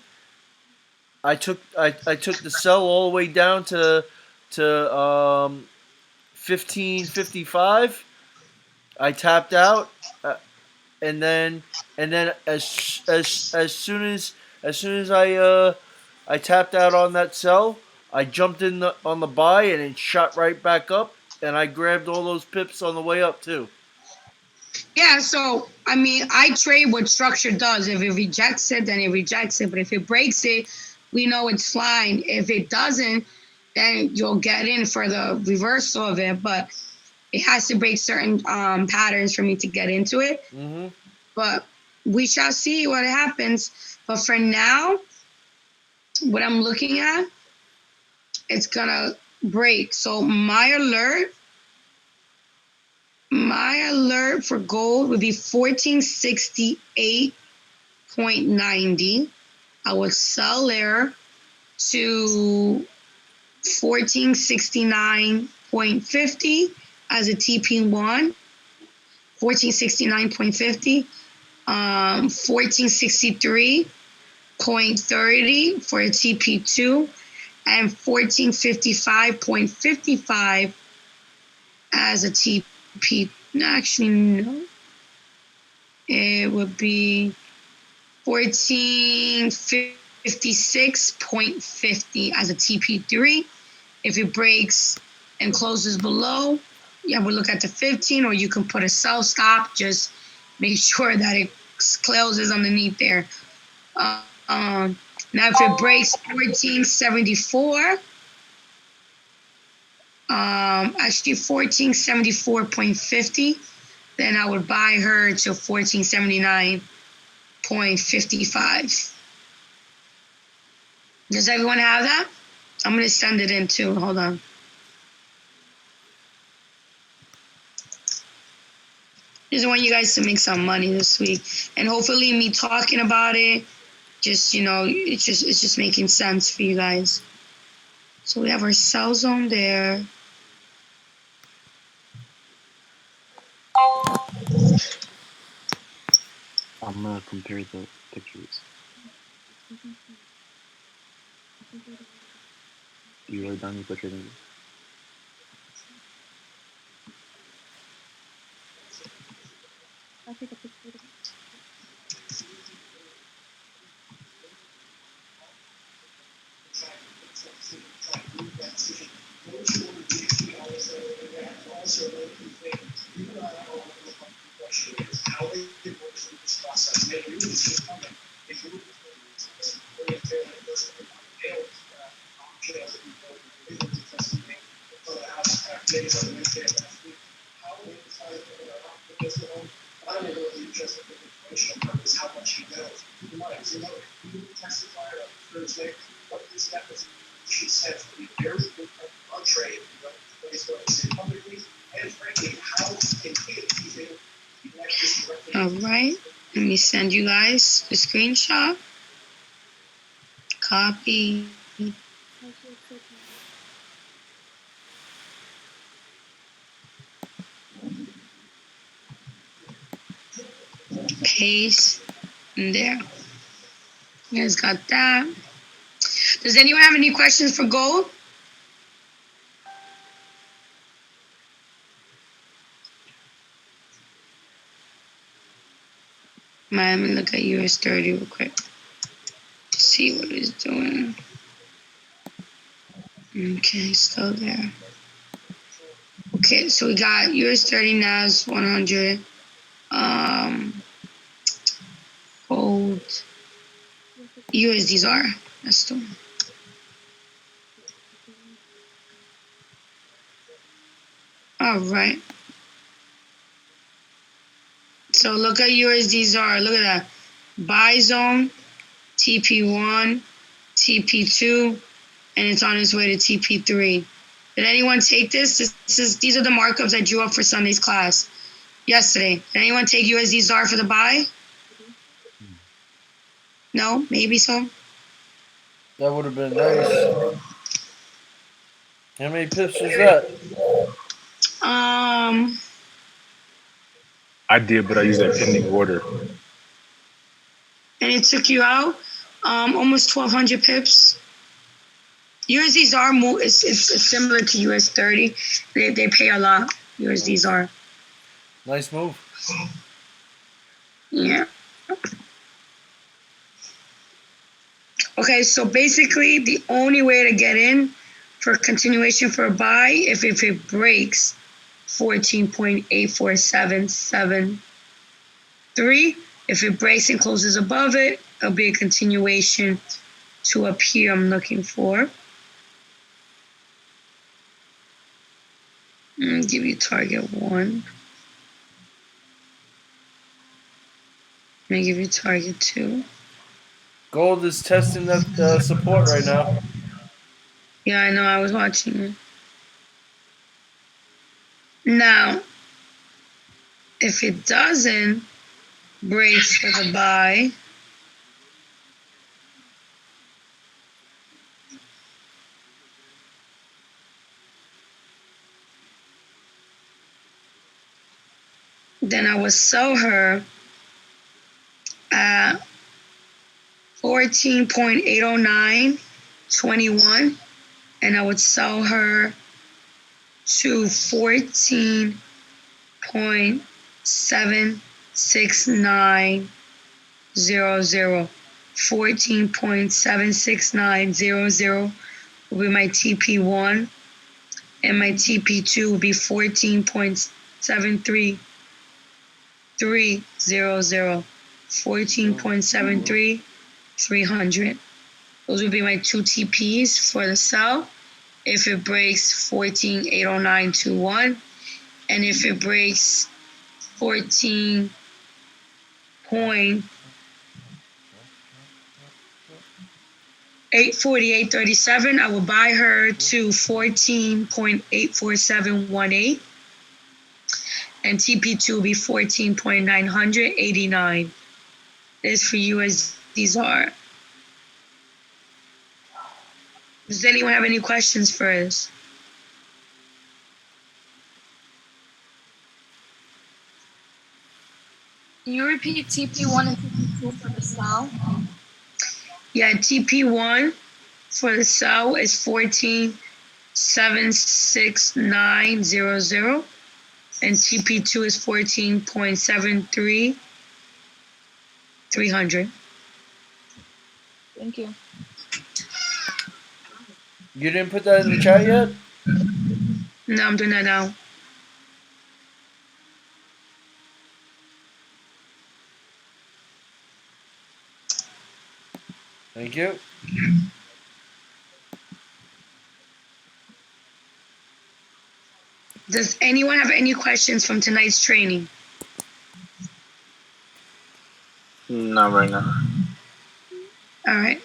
I took the sell all the way down to 15.55. I tapped out, and then as soon as I tapped out on that sell, I jumped in on the buy, and it shot right back up, and I grabbed all those pips on the way up too. Yeah, so I mean, I trade what structure does. If it rejects it, then it rejects it. But if it breaks it, we know it's fine. If it doesn't, then you'll get in for the reversal of it. But it has to break certain patterns for me to get into it. Mm-hmm. But we shall see what happens. But for now, what I'm looking at, it's gonna break. So my alert for gold would be 1468.90. I would sell there to 1469.50 as a TP1, 1469.50, 1463.30 for a TP2, and 1455.55 as a TP. Actually, no. It would be 1456.50 as a TP3. If it breaks and closes below, yeah, we'll look at the 15, or you can put a sell stop. Just make sure that it closes underneath there. Now, if it breaks 1474, actually 1474.50, then I would buy her to 1479.55. Does everyone have that? I'm going to send it in too. Hold on. Just want you guys to make some money this week. And hopefully me talking about it, just, it's just making sense for you guys. So we have our sell zone there. I'm gonna compare the pictures. You write down your picture. I'll take a picture. All right. Let me send you guys the screenshot. Copy. Paste in there. You guys got that. Does anyone have any questions for gold? Let me look at US 30 real quick. See what it's doing. Okay, still there. Okay, so we got US 30 now is 100. Gold. USDs are. That's the one. All right. So look at USDs. Look at that. Buy zone, TP1, TP2, and it's on its way to TP3. Did anyone take this? These are the markups I drew up for Sunday's class yesterday. Did anyone take USD for the buy? No, maybe so. That would have been nice. How many pips was that? I did, but I used that pending order. And it took you out almost 1,200 pips. USDs are more. It's similar to US 30. They pay a lot. USDs are. Nice move. Yeah. Okay, so basically the only way to get in for continuation for a buy if it breaks 14.84773. If it breaks and closes above it, it'll be a continuation to up here I'm looking for. Give you target 1. Let me give you target 2. Gold is testing that support right now. Yeah, I know. I was watching it. Now, if it doesn't break for the buy, then I would sell her at 14.80921, and I would sell her to 14.76900. 14.76900 will be my TP1, and my TP2 will be 14.73300. 14.73300. Those would be my 2 TPs for the sell. If it breaks 14.80921, and if it breaks 14.84837, I will buy her to 14.84718, and TP2 will be 14.989. This for USDR. Does anyone have any questions for us? Can you repeat TP1 and TP2 for the sell? Yeah, TP1 for the sell is 14.76900, and TP2 is 14.73300. Thank you. You didn't put that in the chat yet? No, I'm doing that now. Thank you. Does anyone have any questions from tonight's training? Not right now. All right.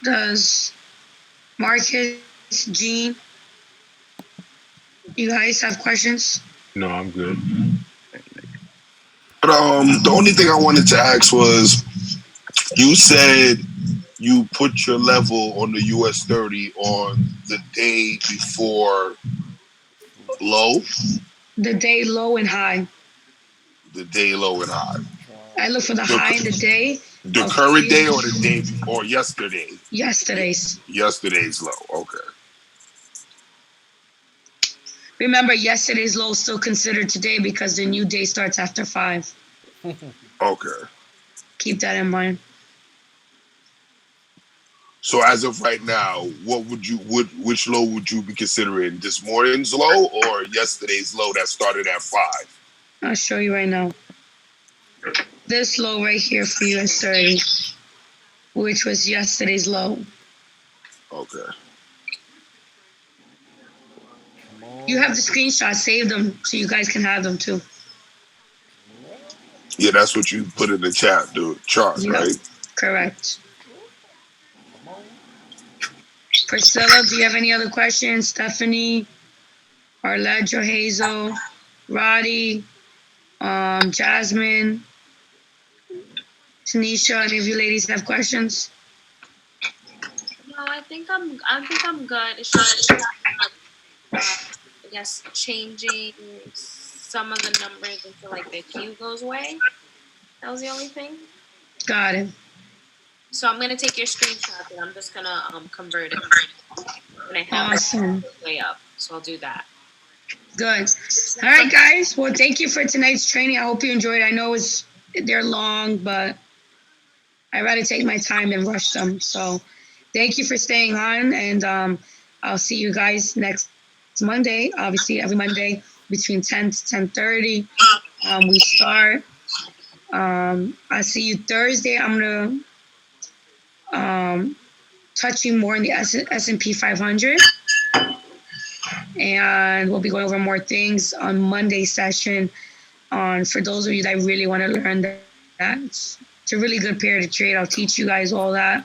Does Marcus, Gene, you guys have questions? No, I'm good. But the only thing I wanted to ask was, you said you put your level on the US 30 on the day before low? The day low and high. The day low and high. I look for the high in the day. The current day or the day before yesterday? Yesterday's. Yesterday's low, okay. Remember, yesterday's low is still considered today because the new day starts after 5. Okay. Keep that in mind. So as of right now, which low would you be considering? This morning's low or yesterday's low that started at 5? I'll show you right now. This low right here for US 30, which was yesterday's low. Okay. You have the screenshot, save them so you guys can have them too. Yeah, that's what you put in the chat, dude. Chart, Yep. right? Correct. Priscilla, do you have any other questions? Stephanie, Arledge, Hazel, Roddy, Jasmine, Tanisha, any of you ladies have questions? No, I think I'm good. It's just I guess changing some of the numbers until like the Q goes away. That was the only thing. Got it. So I'm gonna take your screenshot and I'm just gonna convert it. And I have Awesome. it way up, so I'll do that. Good. All right, guys. Well, thank you for tonight's training. I hope you enjoyed it. I know they're long, but I'd rather take my time than rush them. So thank you for staying on, and I'll see you guys next Monday. Obviously, every Monday between 10 to 10:30. We start. I see you Thursday. I'm gonna touching more in the S&P 500, and we'll be going over more things on Monday session. On for those of you that really want to learn that, it's a really good pair to trade. I'll teach you guys all that.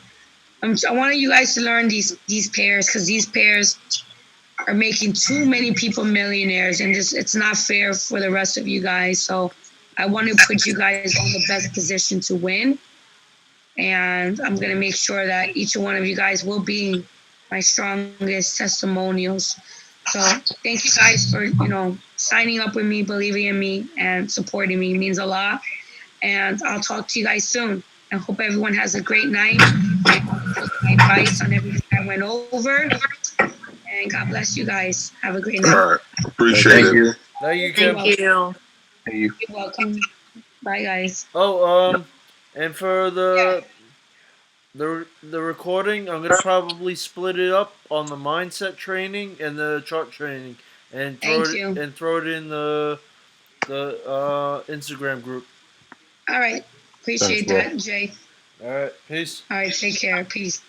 I want you guys to learn these pairs because these pairs are making too many people millionaires, and it's not fair for the rest of you guys. So I want to put you guys on the best position to win, and I'm gonna make sure that each one of you guys will be my strongest testimonials. So thank you guys for signing up with me, believing in me, and supporting me. It means a lot. And I'll talk to you guys soon. I hope everyone has a great night. And took my advice on everything I went over. And God bless you guys. Have a great night. All right. Appreciate Thank it. you. Thank you, Kim. Thank you. Thank you. You're welcome. Bye, guys. Oh, and for the recording, I'm gonna probably split it up on the mindset training and the chart training, and throw it in the Instagram group. All right. Appreciate Thanks, bro. that, Jay. All right, peace. All right. Take care. Peace.